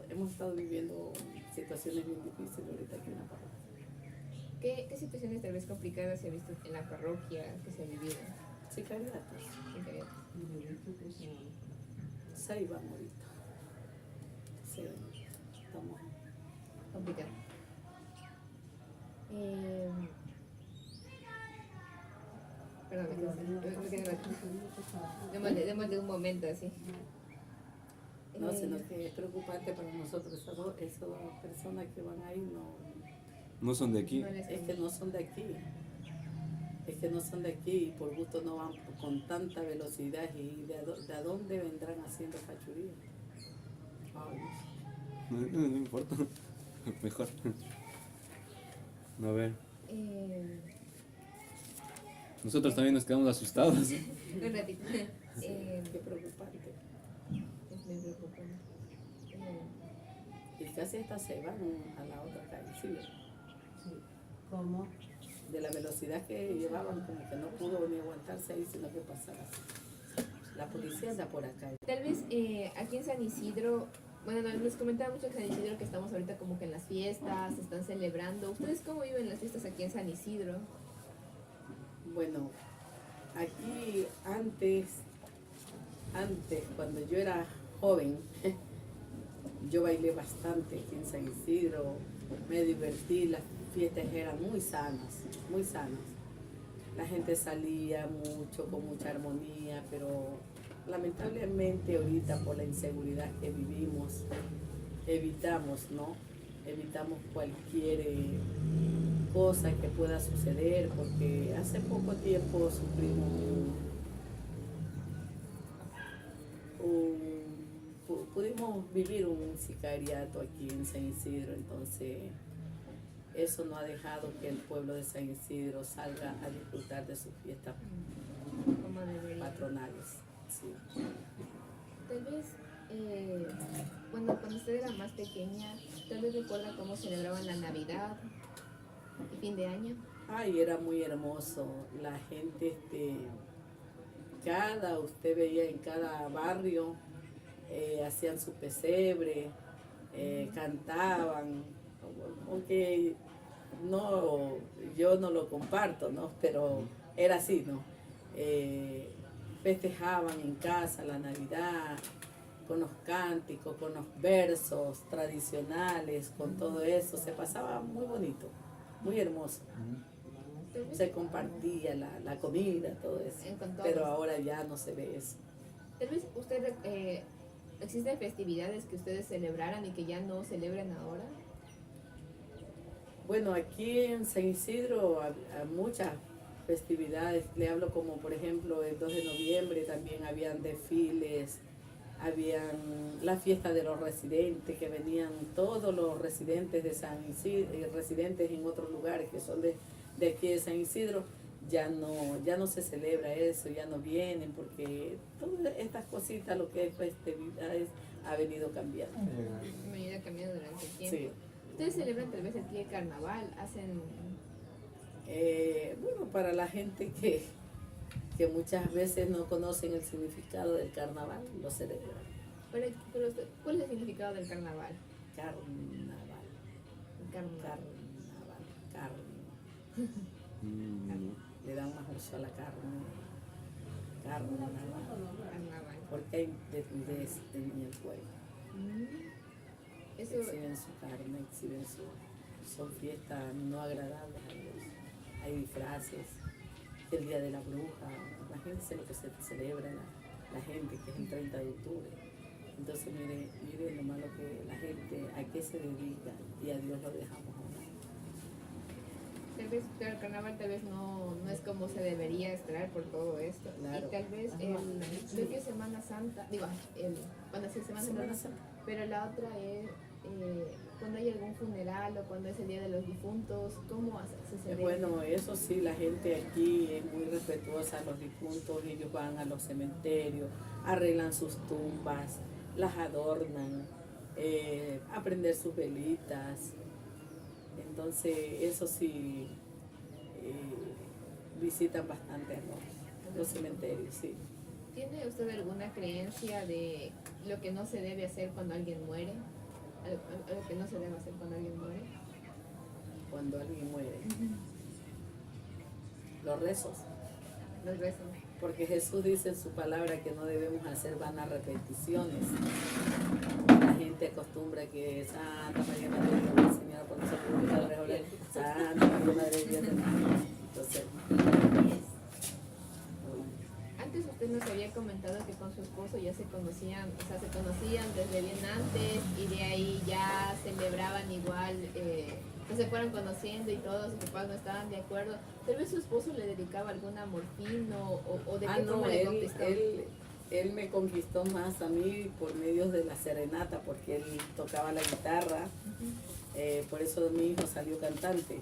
hemos estado viviendo situaciones bien difíciles ahorita aquí en la parroquia. ¿Qué situaciones tal vez complicadas se ha visto en la parroquia que se ha vivido? Sicariatos, En Cañete? se van ahorita. Sí, estamos. Complicado. Perdón, me quedé rato. Démosle un momento así. No, sino que es preocupante para nosotros, esas dos personas que van ahí No son de aquí. No les es que no son de aquí. Es que no son de aquí y por gusto no van con tanta velocidad y de dónde vendrán haciendo fachuría. Ay, No importa. Mejor. A ver. Nosotros también nos quedamos asustados. Un ratito. qué preocupante. Es muy preocupante. Y casi hasta se van a la otra calle, ¿sí ves? ¿Cómo? De la velocidad que llevaban, como que no pudo ni aguantarse ahí, sino que pasara. La policía anda por acá. Tal vez aquí en San Isidro, bueno, les comentaba mucho que San Isidro que estamos ahorita como que en las fiestas, se están celebrando. ¿Ustedes cómo viven las fiestas aquí en San Isidro? Bueno, aquí antes, cuando yo era joven, yo bailé bastante aquí en San Isidro, me divertí, las fiestas eran muy sanas, muy sanas. La gente salía mucho, con mucha armonía, pero lamentablemente ahorita por la inseguridad que vivimos, evitamos, ¿no? Evitamos cualquier cosa que pueda suceder, porque hace poco tiempo sufrimos pudimos vivir un sicariato aquí en San Isidro, entonces eso no ha dejado que el pueblo de San Isidro salga a disfrutar de sus fiestas ¿Cómo debería? patronales. Sí. Tal vez, cuando usted era más pequeña, tal vez recuerda cómo celebraban la Navidad y fin de año. Ay, era muy hermoso. La gente, usted veía en cada barrio, hacían su pesebre, cantaban, aunque no, yo no lo comparto, ¿no? Pero era así, ¿no? Festejaban en casa la Navidad, con los cánticos, con los versos tradicionales, con todo eso. Se pasaba muy bonito, muy hermoso. Tal vez, Se compartía la comida, todo eso. Con todos. Pero ahora ya no se ve eso. tal vez existen festividades que ustedes celebraran y que ya no celebran ahora. Bueno, aquí en San Isidro hay muchas festividades. Le hablo como, por ejemplo, el 2 de noviembre también habían desfiles, habían la fiesta de los residentes, que venían todos los residentes de San Isidro, residentes en otros lugares que son de aquí de San Isidro, ya no se celebra eso, ya no vienen, porque todas estas cositas, lo que es festividades, ha venido cambiando. A medida cambiando durante el tiempo. Sí. Ustedes celebran tal vez aquí el carnaval, hacen... Bueno, para la gente que muchas veces no conocen el significado del carnaval, lo celebran. Pero ¿cuál es el significado del carnaval? Carnaval, El carnaval. carne. Le dan más uso a la carne. Carnaval. Carnaval. Porque hay desnudez en el pueblo. Eso, Exhiben su carne, son fiestas no agradables a Dios. Hay disfraces, el Día de la Bruja, imagínense lo que se celebra la gente, que es el 30 de octubre. Entonces mire nomás lo que la gente, a qué se dedica, y a Dios lo dejamos a un lado. tal vez pero el carnaval tal vez no es como se debería esperar por todo esto. Claro. Y tal vez creo que Semana Santa, cuando sí Semana Semana Santa, Santa. pero la otra es cuando hay algún funeral o cuando es el Día de los Difuntos, ¿cómo se celebra? Bueno, eso sí, la gente aquí es muy respetuosa a los difuntos, ellos van a los cementerios, arreglan sus tumbas, las adornan, a prender sus velitas. Entonces, eso sí, visitan bastante a los cementerios, sí. ¿Tiene usted alguna creencia de lo que no se debe hacer cuando alguien muere? Algo que no se debe hacer cuando alguien muere. Cuando alguien muere. Los rezos. Los rezos. Porque Jesús dice en su palabra que no debemos hacer vanas repeticiones. La gente acostumbra que Santa María Madre de Dios, Señora, por nosotros pecadores, ahora Santa María Madre de Dios. Entonces, Antes usted nos había comentado que con su esposo ya se conocían, o sea, se conocían desde bien antes y de ahí ya celebraban igual, pues se fueron conociendo y todos sus papás no estaban de acuerdo. Tal vez su esposo le dedicaba algún amor fino o de qué forma le conquistó. él me conquistó más a mí por medio de la serenata, porque él tocaba la guitarra, por eso mi hijo salió cantante.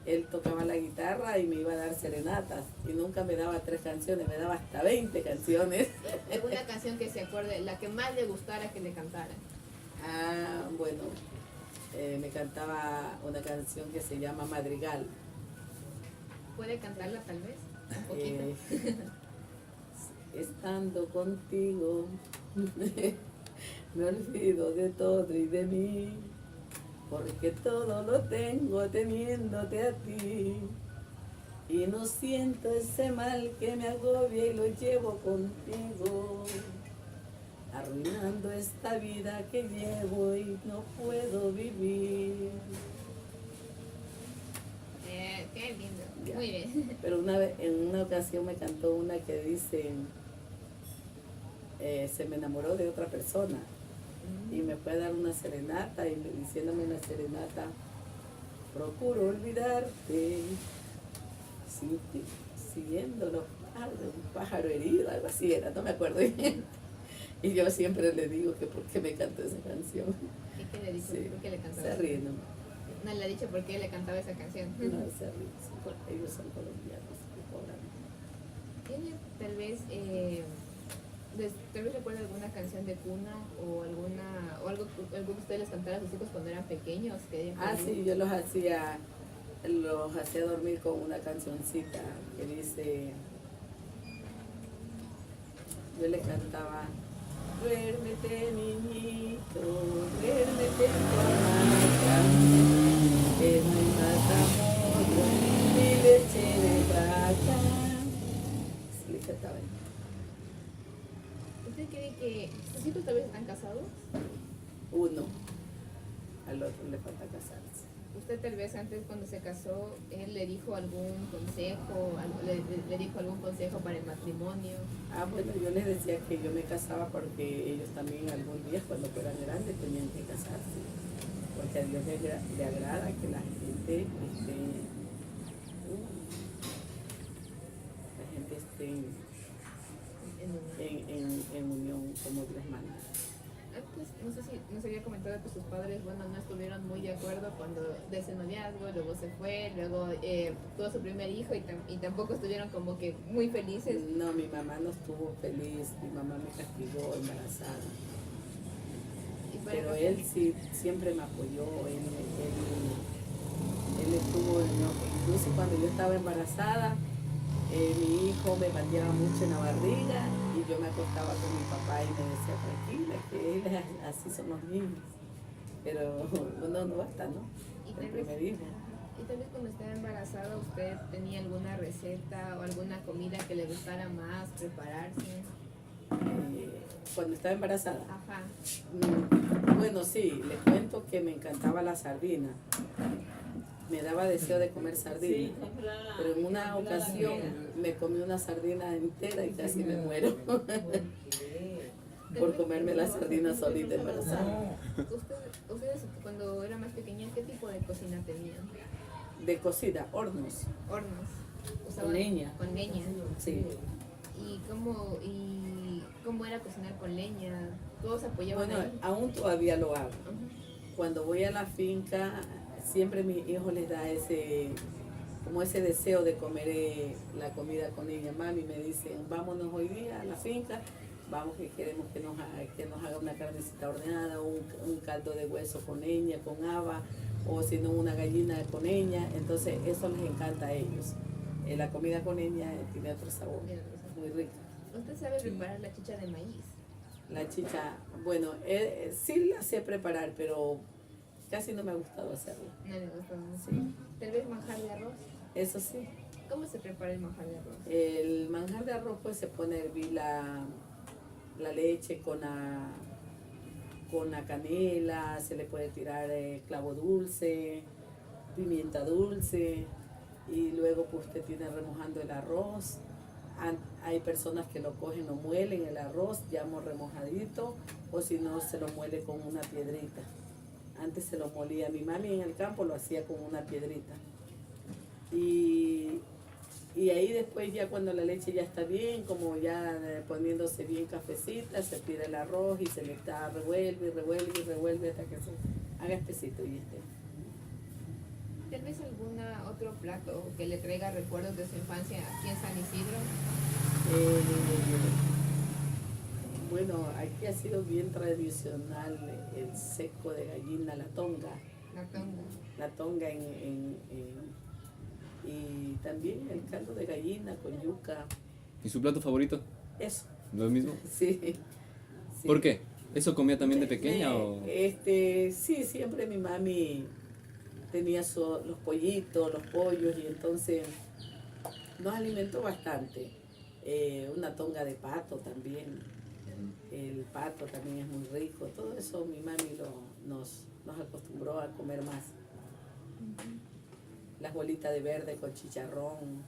Él tocaba la guitarra y me iba a dar serenatas y nunca me daba 3 canciones, me daba hasta 20 canciones. ¿Alguna canción que se acuerde, la que más le gustara que le cantara? Bueno, me cantaba una canción que se llama Madrigal. ¿Puede cantarla tal vez? Un poquito. Estando contigo, me olvido de todo y de mí, porque todo lo tengo teniéndote a ti. Y no siento ese mal que me agobia y lo llevo contigo, arruinando esta vida que llevo y no puedo vivir. Qué lindo. Ya. Muy bien. Pero en una ocasión me cantó una que dice, se me enamoró de otra persona y me fue a dar una serenata y diciéndome una serenata, procuro olvidarte, siguiendo los pasos de un pájaro herido, algo así era, no me acuerdo bien. Y yo siempre le digo que por qué me cantó esa canción. ¿Y qué le dijo? Sí, ¿Por qué le cantaba? se ríe nomás. No le ha dicho por qué le cantaba esa canción. No, se ríe, ellos son colombianos, que cobran. ¿Tiene tal vez recuerda alguna canción de cuna o algo que usted les cantara a sus hijos cuando eran pequeños? Sí, yo los hacía dormir con una cancioncita que dice, yo le cantaba, duérmete niñito, duérmete en tu hamaca, que no hay más amor ni leche de vaca. Sí, le cantaba. ¿Usted cree que sus hijos tal vez están casados? Uno, al otro le falta casarse. ¿Usted tal vez antes cuando se casó, él le dijo algún consejo, le dijo algún consejo para el matrimonio? Bueno, yo les decía que yo me casaba porque ellos también algún día cuando fueran grandes tenían que casarse. Porque a Dios le agrada que la gente esté en unión como Dios manda. Antes, no sé si nos había comentado que sus padres, bueno, no estuvieron muy de acuerdo cuando de ese noviazgo, luego se fue, luego tuvo su primer hijo y tampoco estuvieron como que muy felices. No, mi mamá no estuvo feliz, mi mamá me castigó embarazada. Y fue Pero la- él sí siempre me apoyó, él estuvo, incluso cuando yo estaba embarazada, mi hijo me bandeaba mucho en la barriga y yo me acostaba con mi papá y me decía, tranquila, que así son los niños. Pero uno no basta, ¿no? Y El tal vez, primer hijo. y tal vez cuando estaba embarazada, ¿usted tenía alguna receta o alguna comida que le gustara más prepararse? Cuando estaba embarazada. Ajá. Bueno, sí, le cuento que me encantaba la sardina. Me daba deseo de comer sardina. Pero en una ocasión me comí una sardina entera y casi me muero por comerme la sardina solita embarazada. Ustedes cuando era más pequeña, ¿qué tipo de cocina tenían? De cocina, hornos. Hornos. Con leña. Con leña. Sí. ¿Y cómo era cocinar con leña? ¿Todos apoyaban Bueno, ahí? aún todavía lo hago. Ajá. Cuando voy a la finca, siempre mi hijo les da como ese deseo de comer la comida con ella. Mami me dicen, vámonos hoy día a la finca, vamos que queremos que nos haga una carnecita horneada, un caldo de hueso con leña, con haba, o si no una gallina con leña. Entonces eso les encanta a ellos. La comida con leña tiene otro sabor, muy rica. ¿Usted sabe preparar la chicha de maíz? La chicha, bueno, sí la sé preparar, pero casi no me ha gustado hacerla. No le gusta mucho. Sí. Tal vez manjar de arroz. Eso sí. ¿Cómo se prepara el manjar de arroz? El manjar de arroz pues se pone a hervir la leche con la canela, se le puede tirar clavo dulce, pimienta dulce y luego pues usted tiene remojando el arroz. Hay personas que lo cogen, lo muelen el arroz ya remojadito o si no se lo muele con una piedrita. Antes se lo molía, mi mami en el campo lo hacía con una piedrita. Y ahí después ya cuando la leche ya está bien, como ya poniéndose bien cafecita, se tira el arroz y se le está revuelve hasta que se haga espesito y esté. Tal vez algún otro plato que le traiga recuerdos de su infancia aquí en San Isidro. Bueno, aquí ha sido bien tradicional el seco de gallina, la tonga. La tonga. La tonga y también el caldo de gallina con yuca. ¿Y su plato favorito? Eso, ¿Lo mismo? sí. Sí. ¿Por qué? ¿Eso comía también de pequeña o...? Sí, siempre mi mami tenía los pollitos, los pollos y entonces nos alimentó bastante. Una tonga de pato también. El pato también es muy rico. Todo eso mi mami nos acostumbró a comer más. Las bolitas de verde con chicharrón,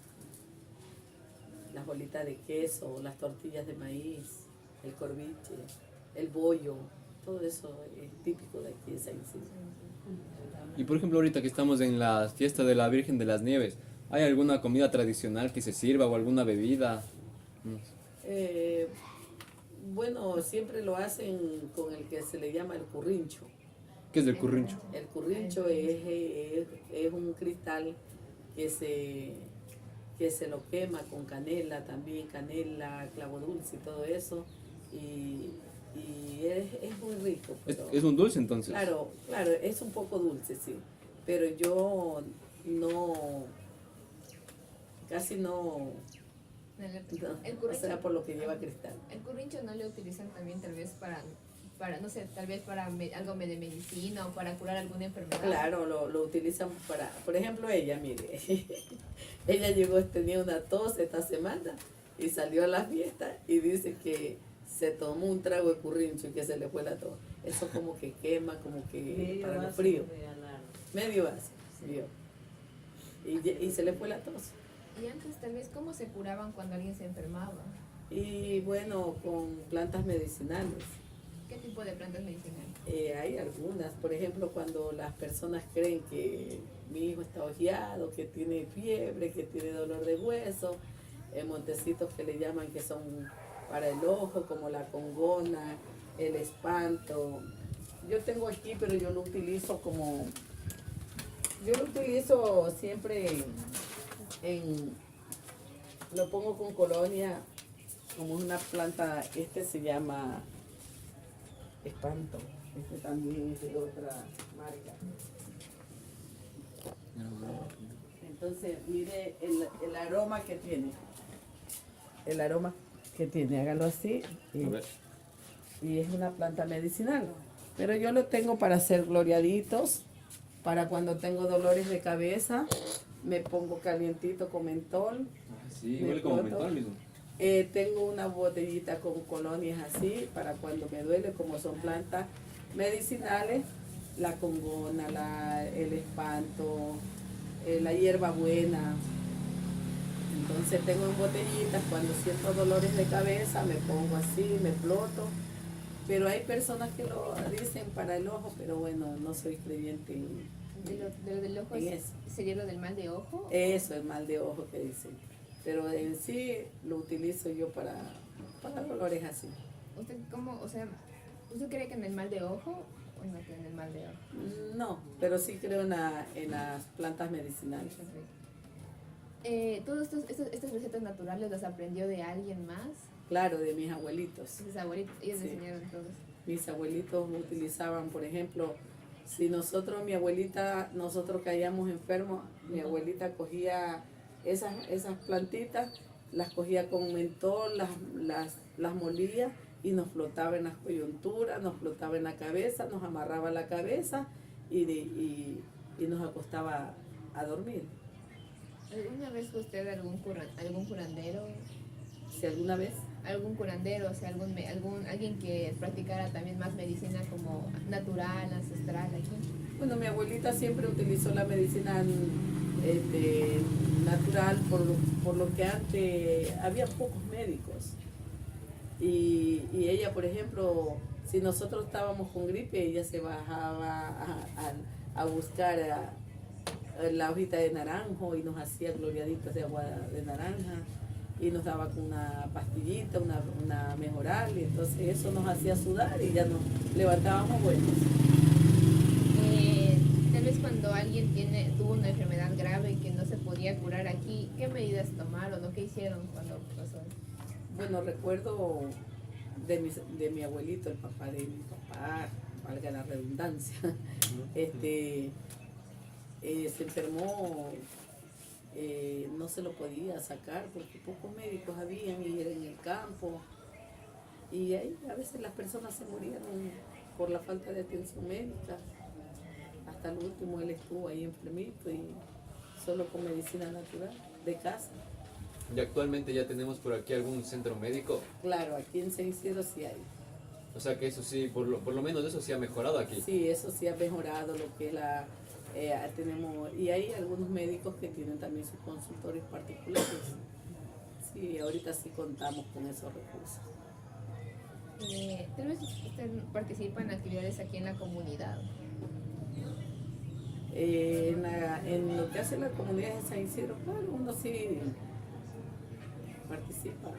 las bolitas de queso, las tortillas de maíz, el corviche, el bollo, todo eso es típico de aquí de San Isidro. Y por ejemplo, ahorita que estamos en la fiesta de la Virgen de las Nieves, ¿hay alguna comida tradicional que se sirva o alguna bebida? Bueno, siempre lo hacen con el que se le llama el currincho. ¿Qué es el currincho? El currincho es un cristal que se lo quema con canela también, canela, clavo dulce y todo eso. Y es muy rico. ¿Es un dulce entonces? Claro, es un poco dulce, sí. Pero yo casi no, o sea, por lo que lleva cristal. El currincho no lo utilizan también tal vez para no sé, tal vez para algo de medicina o para curar alguna enfermedad. Claro, lo utilizan para, por ejemplo, ella, mire, ella tenía una tos esta semana y salió a la fiesta y dice que se tomó un trago de currincho y que se le fue la tos. Eso como que quema, como que para los fríos. Medio vaso, vio. Y se le fue la tos. Y antes tal vez, ¿cómo se curaban cuando alguien se enfermaba? Y bueno, con plantas medicinales. ¿Qué tipo de plantas medicinales? Hay algunas, por ejemplo, cuando las personas creen que mi hijo está ojeado, que tiene fiebre, que tiene dolor de hueso, montecitos que le llaman que son para el ojo, como la congona, el espanto. Yo tengo aquí, pero yo lo utilizo siempre lo pongo con colonia, como una planta, este se llama espanto, este también es de otra marca. Entonces, mire el aroma que tiene. El aroma que tiene, hágalo así. A ver. Y es una planta medicinal. Pero yo lo tengo para hacer gloriaditos, para cuando tengo dolores de cabeza, me pongo calientito con mentol. Sí, Me huele como exploto. mentol mismo. Tengo una botellita con colonias así, para cuando me duele, como son plantas medicinales, la congona, el espanto, la hierbabuena. Entonces tengo en botellitas, cuando siento dolores de cabeza me pongo así, me exploto. Pero hay personas que lo dicen para el ojo, pero bueno, no soy creyente De lo del ojo en eso. sería lo del mal de ojo. Eso es mal de ojo que dicen. Pero en sí lo utilizo yo para dolores así. ¿Usted cómo, o sea, usted cree que en el mal de ojo o no cree en el mal de ojo? No, pero sí creo en las plantas medicinales. Todas estas recetas naturales las aprendió de alguien más. Claro, de mis abuelitos. Sus abuelitos, ellos Sí. le enseñaron todos. Mis abuelitos utilizaban, por ejemplo, si nosotros caíamos enfermos, mi abuelita cogía esas plantitas, las cogía con mentol, las molía y nos flotaba en las coyunturas, nos flotaba en la cabeza, nos amarraba la cabeza y nos acostaba a dormir. ¿Alguna vez fue usted algún curandero? Si alguna vez, Algún curandero, o sea, alguien que practicara también más medicina como natural, ancestral aquí. bueno, mi abuelita siempre utilizó la medicina natural por lo que antes había pocos médicos. Y ella, por ejemplo, si nosotros estábamos con gripe, ella se bajaba a buscar la hojita de naranjo y nos hacía gloriaditas de agua de naranja y nos daba con una pastillita, una mejoral, y entonces eso nos hacía sudar y ya nos levantábamos buenos. Tal vez cuando alguien tuvo una enfermedad grave que no se podía curar aquí, ¿qué medidas tomaron o qué hicieron cuando pasó? Bueno, recuerdo de mi abuelito, el papá de mi papá, valga la redundancia, se enfermó, no se lo podía sacar porque pocos médicos habían y era en el campo. Y ahí a veces las personas se morían por la falta de atención médica. Hasta el último él estuvo ahí enfermito y solo con medicina natural de casa. Y actualmente ya tenemos por aquí algún centro médico. Claro, aquí en San Isidro sí hay. O sea que eso sí, por lo menos eso sí ha mejorado aquí. Sí, eso sí ha mejorado lo que es tenemos, y hay algunos médicos que tienen también sus consultorios particulares. Sí, ahorita sí contamos con esos recursos. Tal vez usted participa en actividades aquí en la comunidad. En lo que hace la comunidad de San Isidro, claro, uno sí participa,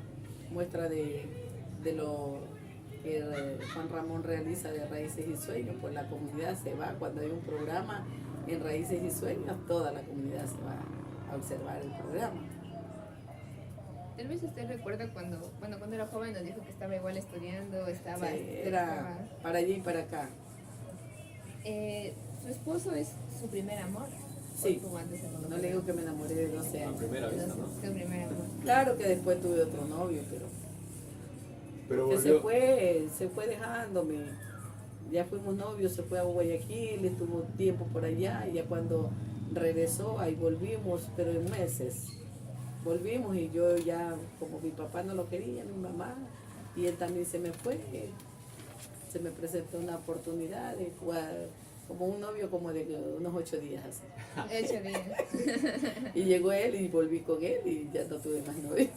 muestra de lo que Juan Ramón realiza de Raíces y Sueños, pues la comunidad se va, cuando hay un programa en Raíces y Sueños, toda la comunidad se va a observar el programa. Tal vez usted recuerda cuando era joven nos dijo que estaba igual estudiando, estaba... Sí, era para allí y para acá. Su esposo es su primer amor. Sí, ¿O tuvo antes algún no otro? le digo que me enamoré de 12 A años. primera vista, ¿no? Su primer amor. Claro que después tuve otro novio, Pero que se fue dejándome. Ya fuimos novios, se fue a Guayaquil, estuvo tiempo por allá y ya cuando regresó ahí volvimos, pero en meses. Volvimos y yo ya, como mi papá no lo quería, mi mamá, y él también se me fue, se me presentó una oportunidad de jugar como un novio como de unos 8 días así. 8 días. Y llegó él y volví con él y ya no tuve más novio.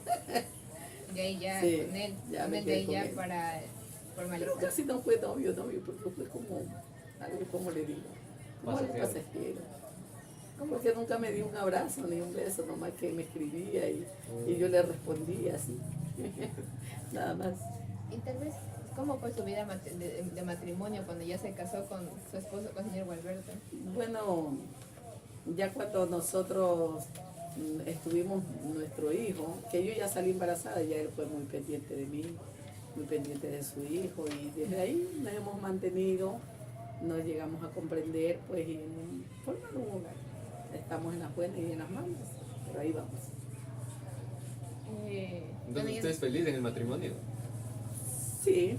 De ahí ya Sí, con él. ya Con me él quedé de ahí con ya él. para Pero formalizar. casi no fue novio, porque fue como algo, como le digo, como algo Pasajero. pasajero. Porque nunca me dio un abrazo ni un beso, nomás que me escribía y yo le respondía así. Nada más. Y tal vez ¿Cómo fue su vida de matrimonio cuando ya se casó con su esposo, con el señor Gualberto? Bueno, ya cuando nosotros estuvimos nuestro hijo, que yo ya salí embarazada, ya él fue muy pendiente de mí, muy pendiente de su hijo, y desde ahí nos hemos mantenido, nos llegamos a comprender, pues, y formar un hogar. Estamos en las buenas y en las malas, pero ahí vamos. Entonces, ¿usted es feliz en el matrimonio? Sí,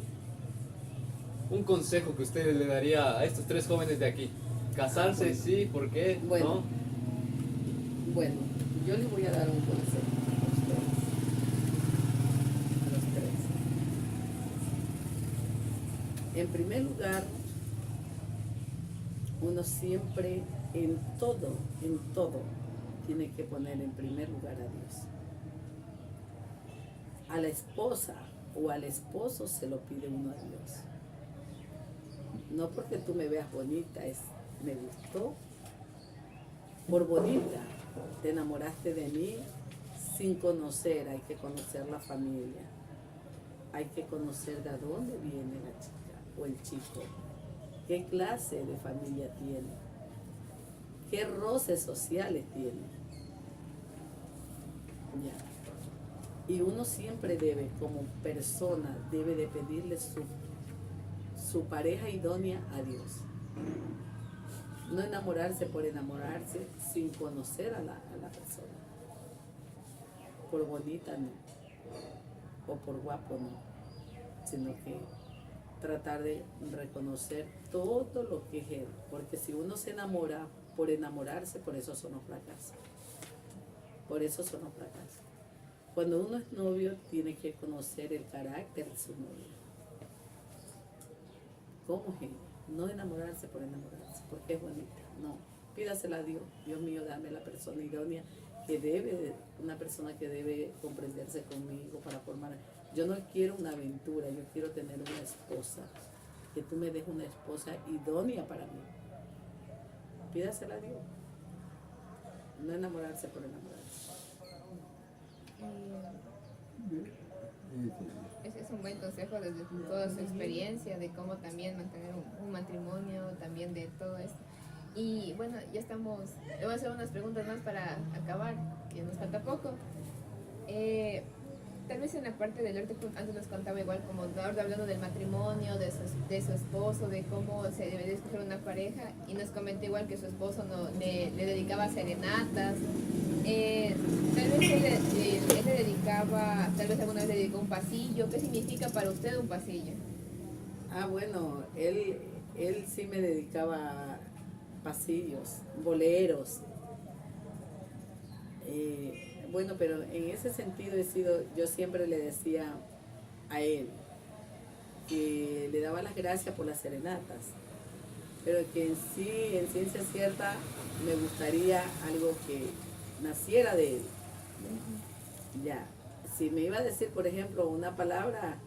Un consejo que usted le daría a estos 3 jóvenes de aquí. Casarse, bueno. sí, ¿por qué? Bueno. ¿No? bueno, yo les voy a dar un consejo a ustedes, a los 3. En primer lugar, uno siempre, en todo, tiene que poner en primer lugar a Dios. A la esposa o al esposo se lo pide uno a Dios. No porque tú me veas bonita, es me gustó. Por bonita, te enamoraste de mí sin conocer, hay que conocer la familia. Hay que conocer de dónde viene la chica o el chico. ¿Qué clase de familia tiene? ¿Qué roces sociales tiene? Ya. Y uno siempre debe, como persona, debe de pedirle su pareja idónea a Dios. No enamorarse por enamorarse sin conocer a la persona. Por bonita no, o por guapo no, sino que tratar de reconocer todo lo que es él. Porque si uno se enamora por enamorarse, por eso son los fracasos. Por eso son los fracasos. Cuando uno es novio, tiene que conocer el carácter de su novio. ¿Cómo es ella? No enamorarse por enamorarse, porque es bonita. No, pídasela a Dios. Dios mío, dame la persona idónea una persona que debe comprenderse conmigo para formar. Yo no quiero una aventura, yo quiero tener una esposa. Que tú me des una esposa idónea para mí. Pídasela a Dios. No enamorarse por enamorarse. Ese es un buen consejo desde toda su experiencia de cómo también mantener un matrimonio, también de todo esto. Y bueno, ya estamos, le voy a hacer unas preguntas más para acabar, que nos falta poco. Tal vez en la parte del arte, antes nos contaba igual como ahora hablando del matrimonio, de su esposo, de cómo se debe de escoger una pareja, y nos comentó igual que su esposo le dedicaba serenatas. Tal vez él le dedicaba, tal vez alguna vez le dedicó un pasillo. ¿Qué significa para usted un pasillo? Bueno, él sí me dedicaba pasillos, boleros. Bueno, pero en ese sentido yo siempre le decía a él que le daba las gracias por las serenatas, pero que en ciencia cierta, me gustaría algo que naciera de él. Ya, si me iba a decir, por ejemplo, una palabra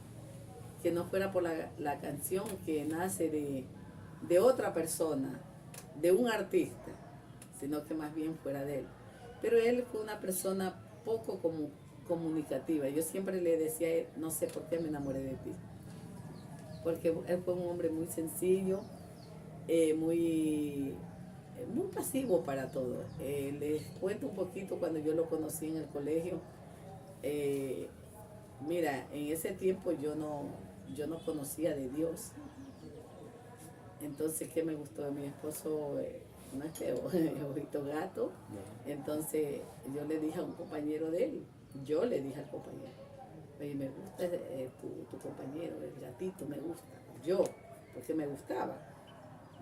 que no fuera por la canción que nace de otra persona, de un artista, sino que más bien fuera de él. Pero él fue una persona poco comunicativa. Yo siempre le decía a él, no sé por qué me enamoré de ti. Porque él fue un hombre muy sencillo, muy pasivo para todo. Les cuento un poquito cuando yo lo conocí en el colegio. Mira, en ese tiempo yo no conocía de Dios. Entonces, ¿qué me gustó de mi esposo? No es feo, ojito gato. Entonces yo le dije a un compañero de él, oye, me gusta tu compañero, el gatito, me gusta, porque me gustaba,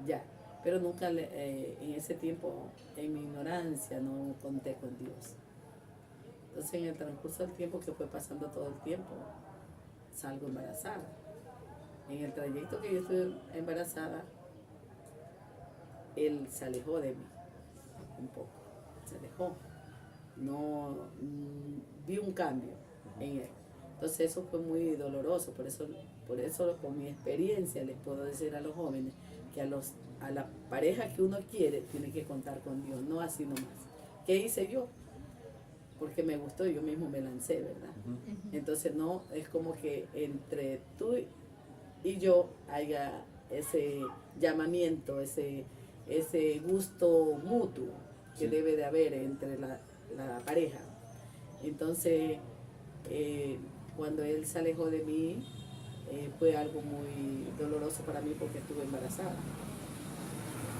ya, pero nunca en ese tiempo, en mi ignorancia, no conté con Dios. Entonces en el transcurso del tiempo que fue pasando todo el tiempo, salgo embarazada. En el trayecto que yo estuve embarazada, él se alejó de mí un poco, se alejó. No vi un cambio en él. Entonces eso fue muy doloroso, por eso con mi experiencia les puedo decir a los jóvenes que a la pareja que uno quiere tiene que contar con Dios, no así nomás. ¿Qué hice yo? Porque me gustó y yo mismo me lancé, ¿verdad? Entonces no, es como que entre tú y yo haya ese llamamiento, ese gusto mutuo que Sí. debe de haber entre la pareja. Entonces, cuando él se alejó de mí, fue algo muy doloroso para mí porque estuve embarazada.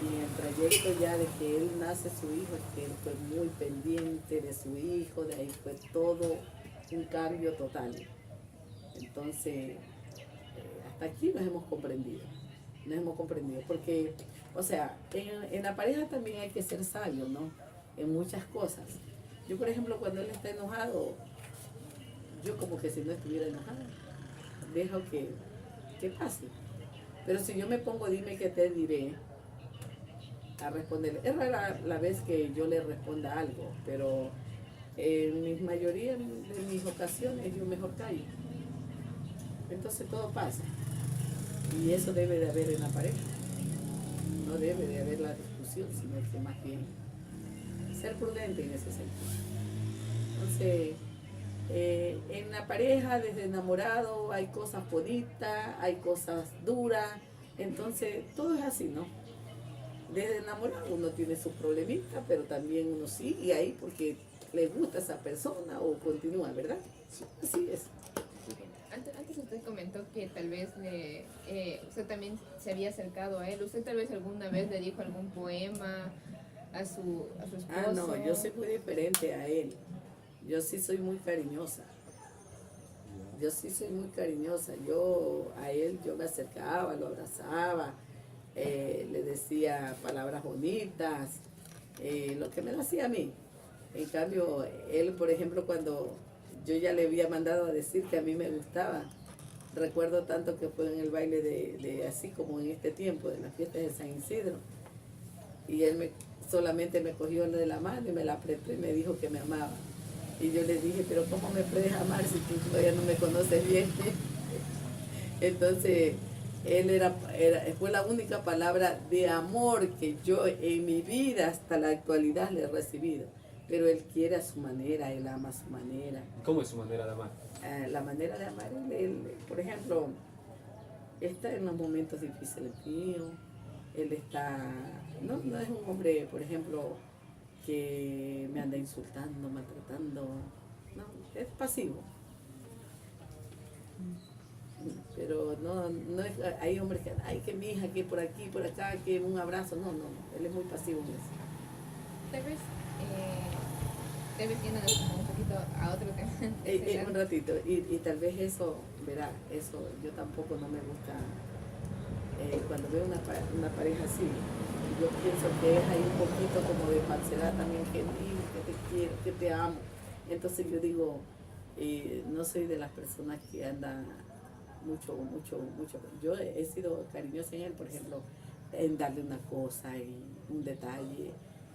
Y en el trayecto ya de que él nace su hijo, es que él fue muy pendiente de su hijo, de ahí fue todo un cambio total. Entonces, hasta aquí nos hemos comprendido, porque, o sea, en la pareja también hay que ser sabio, ¿no? En muchas cosas. Yo, por ejemplo, cuando él está enojado, yo como que si no estuviera enojada, dejo que pase. Pero si yo me pongo, dime qué te diré, a responderle. Es rara la vez que yo le responda algo, pero en mi mayoría de mis ocasiones yo mejor callo. Entonces todo pasa. Y eso debe de haber en la pareja. No debe de haber la discusión, sino que más bien ser prudente en ese sentido. Entonces, en la pareja, desde enamorado, hay cosas bonitas, hay cosas duras. Entonces, todo es así, ¿no? Desde enamorado uno tiene sus problemitas, pero también uno sigue ahí porque le gusta a esa persona o continúa, ¿verdad? Así es. Antes usted comentó que tal vez usted también se había acercado a él. ¿Usted tal vez alguna vez le dijo algún poema a su esposo? Ah, no, yo soy muy diferente a él. Yo sí soy muy cariñosa. Yo a él yo me acercaba, lo abrazaba, le decía palabras bonitas, lo que me lo hacía a mí. En cambio, él, por ejemplo, cuando yo ya le había mandado a decir que a mí me gustaba, recuerdo tanto que fue en el baile de así como en este tiempo, de las fiestas de San Isidro, y él solamente me cogió de la mano y me la apretó y me dijo que me amaba. Y yo le dije, pero ¿cómo me puedes amar si tú todavía no me conoces bien? Entonces, fue la única palabra de amor que yo en mi vida hasta la actualidad le he recibido. Pero él quiere a su manera, él ama a su manera. ¿Cómo es su manera de amar? La manera de amar, él, por ejemplo, está en los momentos difíciles míos. Él está, no es un hombre, por ejemplo, que me anda insultando, maltratando. No, es pasivo. Pero no es, hay hombres que, ay, que mi hija, que por aquí, por acá, que un abrazo. No, él es muy pasivo en eso. Tal vez yéndonos como un poquito a otro tema. Un ratito, y tal vez eso, verá, eso yo tampoco no me gusta. Cuando veo una pareja así, yo pienso que es ahí un poquito como de falsedad también, que te quiero, que te amo. Entonces yo digo, no soy de las personas que andan mucho. Yo he sido cariñosa en él, por ejemplo, en darle una cosa, en un detalle.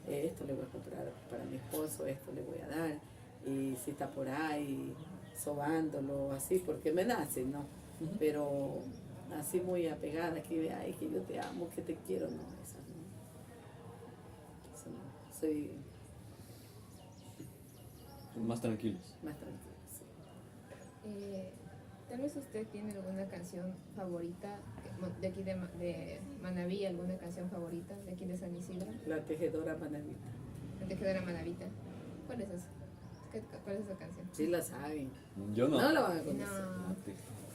Esto le voy a comprar para mi esposo, esto le voy a dar, y si está por ahí sobándolo, así, porque me nace, ¿no? Pero así muy apegada, que ay, que yo te amo, que te quiero, no, eso no, soy Más tranquilos. más tranquila, sí. Tal vez usted tiene alguna canción favorita de aquí de Manabí, alguna canción favorita de aquí de San Isidro. La tejedora manavita. La tejedora Manavita. ¿Cuál es esa? ¿Cuál es esa canción? Sí la saben. Yo no. No la van a conocer. No.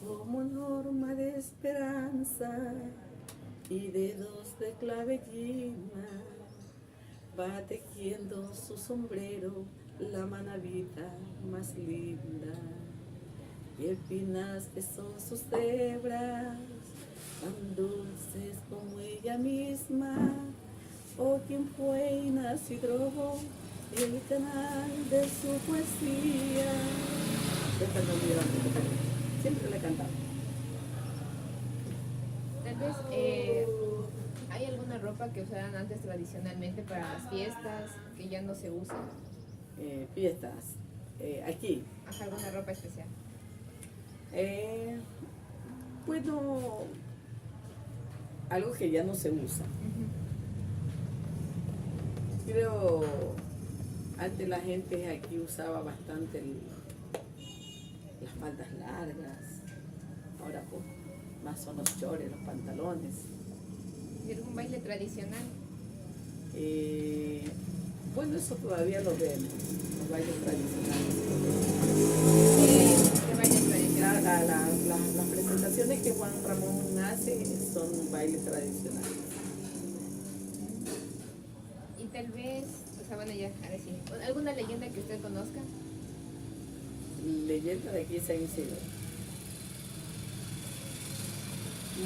Como norma de esperanza y dedos de clavellina, va tejiendo su sombrero la manavita más linda. Y espinas que son sus cebras, tan dulces como ella misma, o quien fue y nacido el canal de su poesía. Esta no me olvidaba, siempre le cantaba. Tal vez hay alguna ropa que usaban antes tradicionalmente para las fiestas que ya no se usa. Fiestas, aquí. Ajá, alguna ropa especial. Bueno, algo que ya no se usa. Creo, antes la gente aquí usaba bastante las faldas largas, ahora poco. más son los chores, los pantalones. ¿Y algún baile tradicional? Bueno, eso todavía lo vemos, los bailes tradicionales. ¿Qué baile tradicional? Las presentaciones que Juan Ramón hace son bailes tradicionales. Y tal vez, o sea, bueno, ya, ahora sí. ¿Alguna leyenda que usted conozca? Leyenda de aquí San Isidro.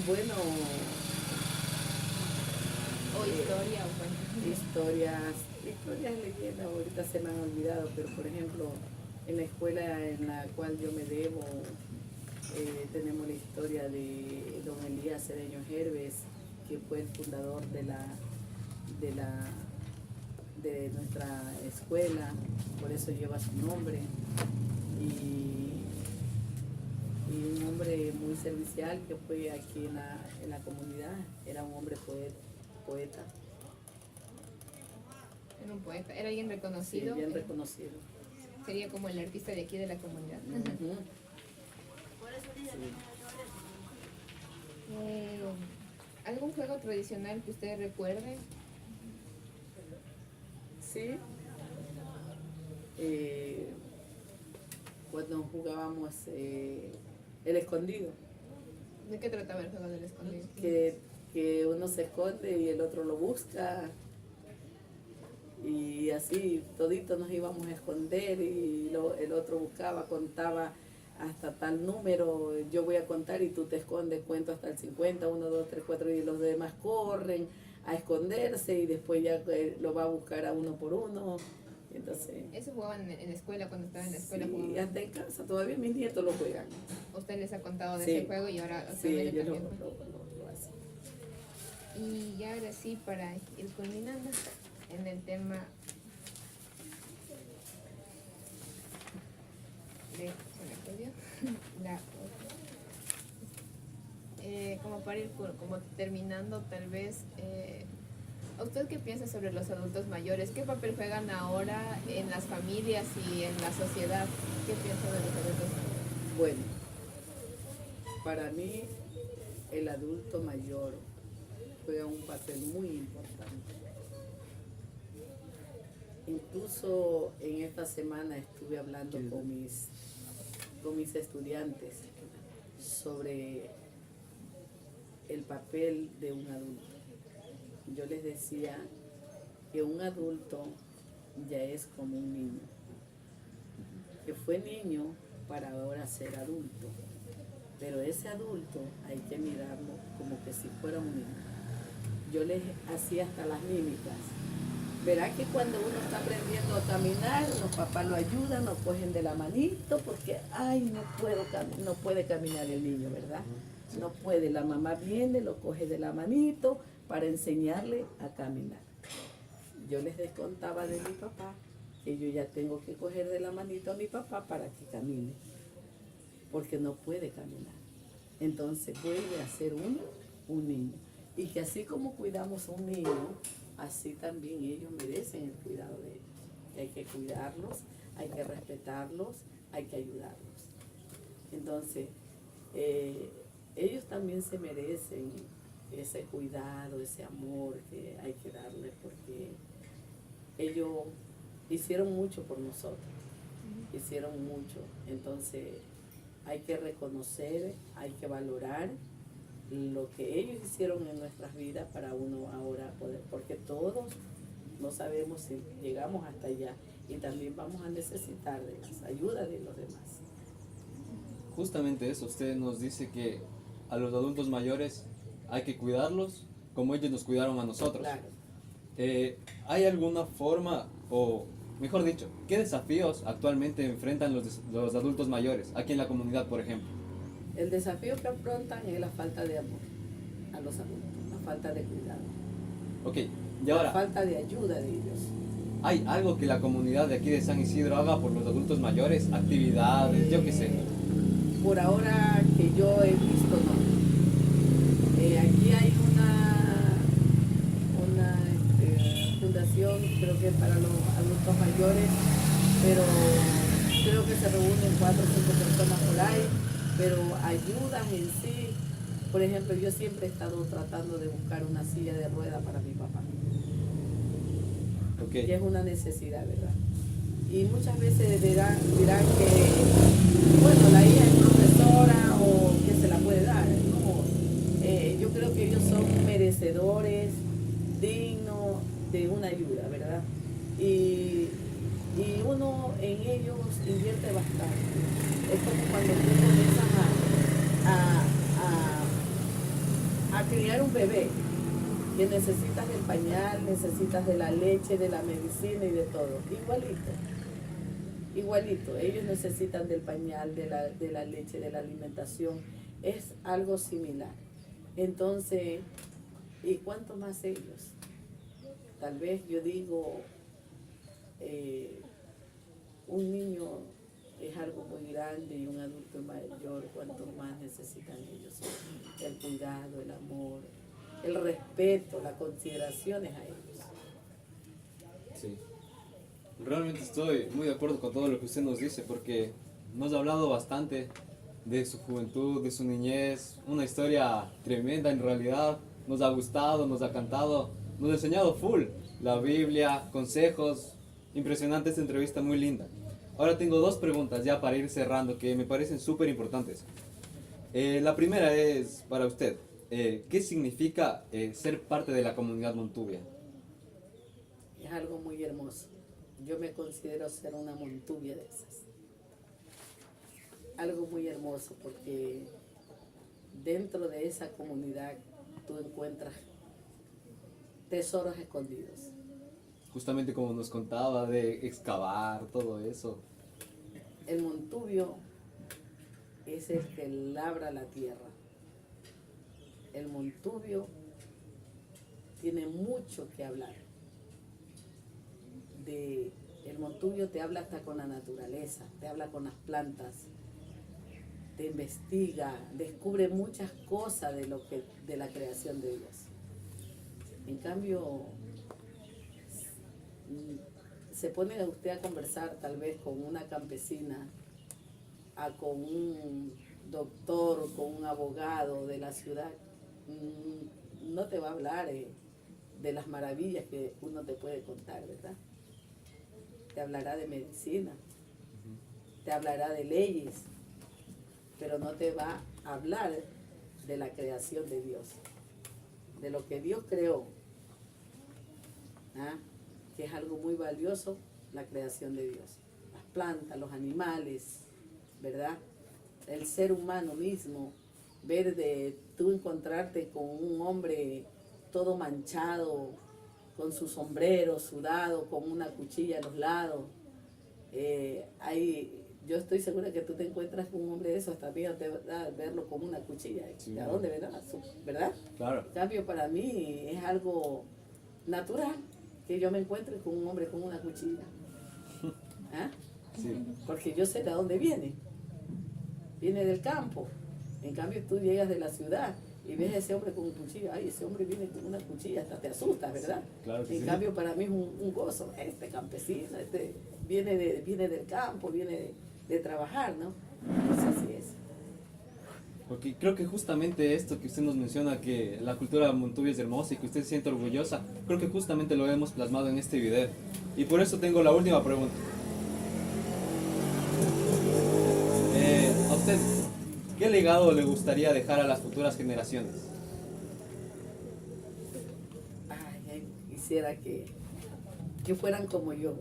Bueno, ¿O historia o cuento? historias, leyendas, ahorita se me han olvidado, pero por ejemplo, en la escuela en la cual yo me debo, tenemos la historia de don Elías Cedeño Herbes, que fue el fundador de nuestra escuela, por eso lleva su nombre, y un hombre muy servicial que fue aquí en la comunidad, era un hombre poeta, Era un poeta, era alguien sí, reconocido. bien reconocido. Sería como el artista de aquí de la comunidad. Ujú. ¿Algún juego tradicional que usted recuerde? Sí. Cuando jugábamos el escondido, ¿De qué trataba el juego del escondido? que uno se esconde y el otro lo busca. Y así toditos nos íbamos a esconder y el otro buscaba, contaba hasta tal número, yo voy a contar y tú te escondes, cuento hasta el 50, 1, 2, 3, 4 y los demás corren a esconderse y después ya lo va a buscar a uno por uno. Entonces, Eso jugaban en la escuela, cuando estaba en la escuela sí, jugaban. hasta en casa, todavía mis nietos lo juegan. Usted les ha contado de Sí. ese juego y ahora Sí, también ellos lo también. hacen. Y ya ahora sí, para ir culminando en el tema de, se me perdió. Como para ir como terminando, tal vez, ¿a usted qué piensa sobre los adultos mayores? ¿Qué papel juegan ahora en las familias y en la sociedad? ¿Qué piensa de los adultos mayores? Bueno, para mí el adulto mayor juega un papel muy importante. Incluso en esta semana estuve hablando con mis estudiantes sobre el papel de un adulto. Yo les decía que un adulto ya es como un niño, que fue niño para ahora ser adulto, pero ese adulto hay que mirarlo como que si fuera un niño. Yo les hacía hasta las mímicas. Verá que cuando uno está aprendiendo a caminar, los papás lo ayudan, lo cogen de la manito, porque, ay, no puede caminar el niño, ¿verdad? No puede, la mamá viene, lo coge de la manito para enseñarle a caminar. Yo les contaba de mi papá, que yo ya tengo que coger de la manito a mi papá para que camine, porque no puede caminar. Entonces vuelve a ser un niño. Y que así como cuidamos a un niño, así también ellos merecen el cuidado de ellos. Que hay que cuidarlos, hay que respetarlos, hay que ayudarlos. Entonces, ellos también se merecen ese cuidado, ese amor que hay que darles, porque ellos hicieron mucho por nosotros, hicieron mucho. Entonces, hay que reconocer, hay que valorar lo que ellos hicieron en nuestras vidas para uno ahora poder, porque todos no sabemos si llegamos hasta allá y también vamos a necesitar de las ayudas de los demás. Justamente eso, usted nos dice que a los adultos mayores hay que cuidarlos como ellos nos cuidaron a nosotros. Claro. ¿Hay alguna forma, o mejor dicho, qué desafíos actualmente enfrentan los adultos mayores aquí en la comunidad, por ejemplo? El desafío que afrontan es la falta de amor a los adultos, la falta de cuidado, Ok, y la ahora, falta de ayuda de ellos. ¿hay algo que la comunidad de aquí de San Isidro haga por los adultos mayores? Actividades, yo qué sé. Por ahora que yo he visto, no. Aquí hay una fundación, creo que para los adultos mayores, pero creo que se reúnen 4 o 5 personas por ahí, pero ayudas en sí Por ejemplo, yo siempre he estado tratando de buscar una silla de rueda para mi papá, Ok. que es una necesidad, ¿verdad? Y muchas veces dirán que, bueno, la hija es profesora o que se la puede dar. No, yo creo que ellos son merecedores, dignos de una ayuda, ¿verdad? Y uno en ellos invierte bastante. Es como cuando tú comienzas a criar un bebé, que necesitas del pañal, necesitas de la leche, de la medicina y de todo. Igualito, igualito. Ellos necesitan del pañal, de la leche, de la alimentación. Es algo similar. Entonces, ¿y cuánto más ellos? Tal vez yo digo, un niño es algo muy grande y un adulto mayor, cuanto más necesitan ellos. El cuidado, el amor, el respeto, las consideraciones a ellos. Sí. Realmente estoy muy de acuerdo con todo lo que usted nos dice, porque nos ha hablado bastante de su juventud, de su niñez, una historia tremenda en realidad. Nos ha gustado, nos ha cantado, nos ha enseñado full la Biblia, consejos. Impresionante esta entrevista, muy linda. Ahora tengo dos preguntas ya para ir cerrando que me parecen súper importantes. La primera es para usted. ¿Qué significa ser parte de la comunidad Montubia? Es algo muy hermoso. Yo me considero ser una Montubia de esas. Algo muy hermoso porque dentro de esa comunidad tú encuentras tesoros escondidos. Justamente como nos contaba de excavar, todo eso. El Montubio es el que labra la tierra. El Montubio tiene mucho que hablar. El Montubio te habla hasta con la naturaleza, te habla con las plantas, te investiga, descubre muchas cosas de la creación de Dios. En cambio, se pone usted a conversar tal vez con una campesina, con un doctor, con un abogado de la ciudad, no te va a hablar de las maravillas que uno te puede contar, ¿verdad? Te hablará de medicina, te hablará de leyes, pero no te va a hablar de la creación de Dios, de lo que Dios creó. ¿Ah? Que es algo muy valioso, la creación de Dios. Las plantas, los animales, ¿verdad? El ser humano mismo, tú encontrarte con un hombre todo manchado, con su sombrero sudado, con una cuchilla a los lados. Yo estoy segura que tú te encuentras con un hombre de eso, hasta miedo te da verlo con una cuchilla. Sí. ¿A dónde, verdad? ¿Verdad? Claro. En cambio, para mí es algo natural que yo me encuentre con un hombre con una cuchilla. ¿Ah? Sí. Porque yo sé de dónde viene. Viene del campo. En cambio, tú llegas de la ciudad y ves a ese hombre con un cuchillo. Ay, ese hombre viene con una cuchilla, hasta te asustas, ¿verdad? Claro que en sí. cambio, para mí es un gozo. Este campesino, viene del campo, viene de trabajar, ¿no? Pues así es. Porque creo que justamente esto que usted nos menciona, que la cultura Montubia es hermosa y que usted se siente orgullosa, creo que justamente lo hemos plasmado en este video. Y por eso tengo la última pregunta. A usted, ¿qué legado le gustaría dejar a las futuras generaciones? Ay, quisiera que fueran como yo,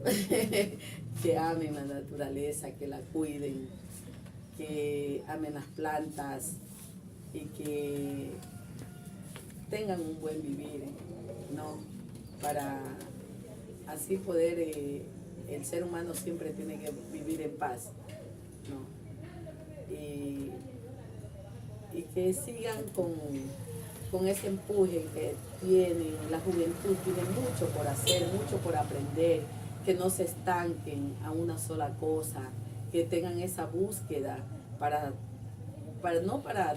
que amen la naturaleza, que la cuiden, que amen las plantas y que tengan un buen vivir, ¿no? Para así poder, el ser humano siempre tiene que vivir en paz, ¿no? Y que sigan con ese empuje que tienen, la juventud tiene mucho por hacer, mucho por aprender, que no se estanquen a una sola cosa, que tengan esa búsqueda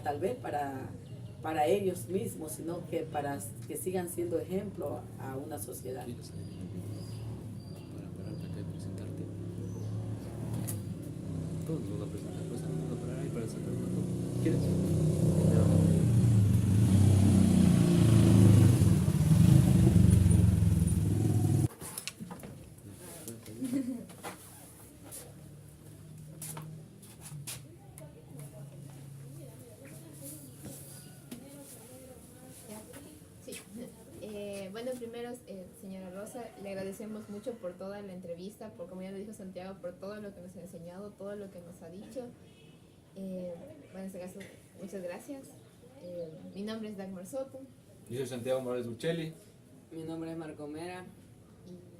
tal vez para ellos mismos, sino que para que sigan siendo ejemplo a una sociedad. Todos nos vamos a presentar, pues vamos a parar ahí para sacar una foto. ¿Quieres? primero, señora Rosa, le agradecemos mucho por toda la entrevista, por, como ya lo dijo Santiago, por todo lo que nos ha enseñado, todo lo que nos ha dicho. Bueno, en este caso, muchas gracias. Mi nombre es Dagmar Soto. Yo soy Santiago Morales Buccelli. Mi nombre es Marco Mera.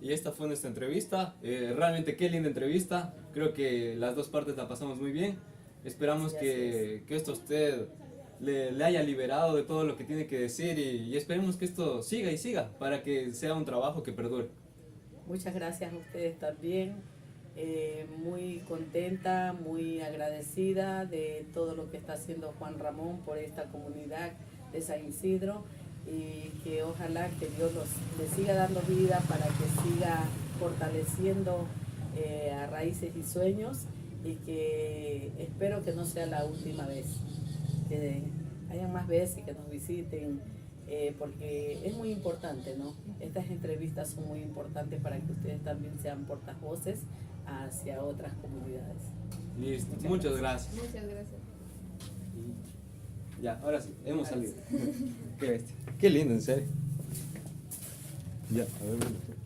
Y esta fue nuestra entrevista. Realmente qué linda entrevista. Creo que las dos partes la pasamos muy bien. Esperamos Sí, que esto a usted le haya liberado de todo lo que tiene que decir y esperemos que esto siga y siga para que sea un trabajo que perdure. Muchas gracias a ustedes también. Muy contenta, muy agradecida de todo lo que está haciendo Juan Ramón por esta comunidad de San Isidro y que ojalá que Dios le siga dando vida para que siga fortaleciendo a Raíces y Sueños y que espero que no sea la última vez, que hayan más veces que nos visiten. Porque es muy importante, ¿no? Estas entrevistas son muy importantes para que ustedes también sean portavoces hacia otras comunidades. Listo, muchas gracias. Muchas gracias. Ya, ahora sí, hemos salido. Qué bestia. Qué lindo, en serio. Ya, a ver.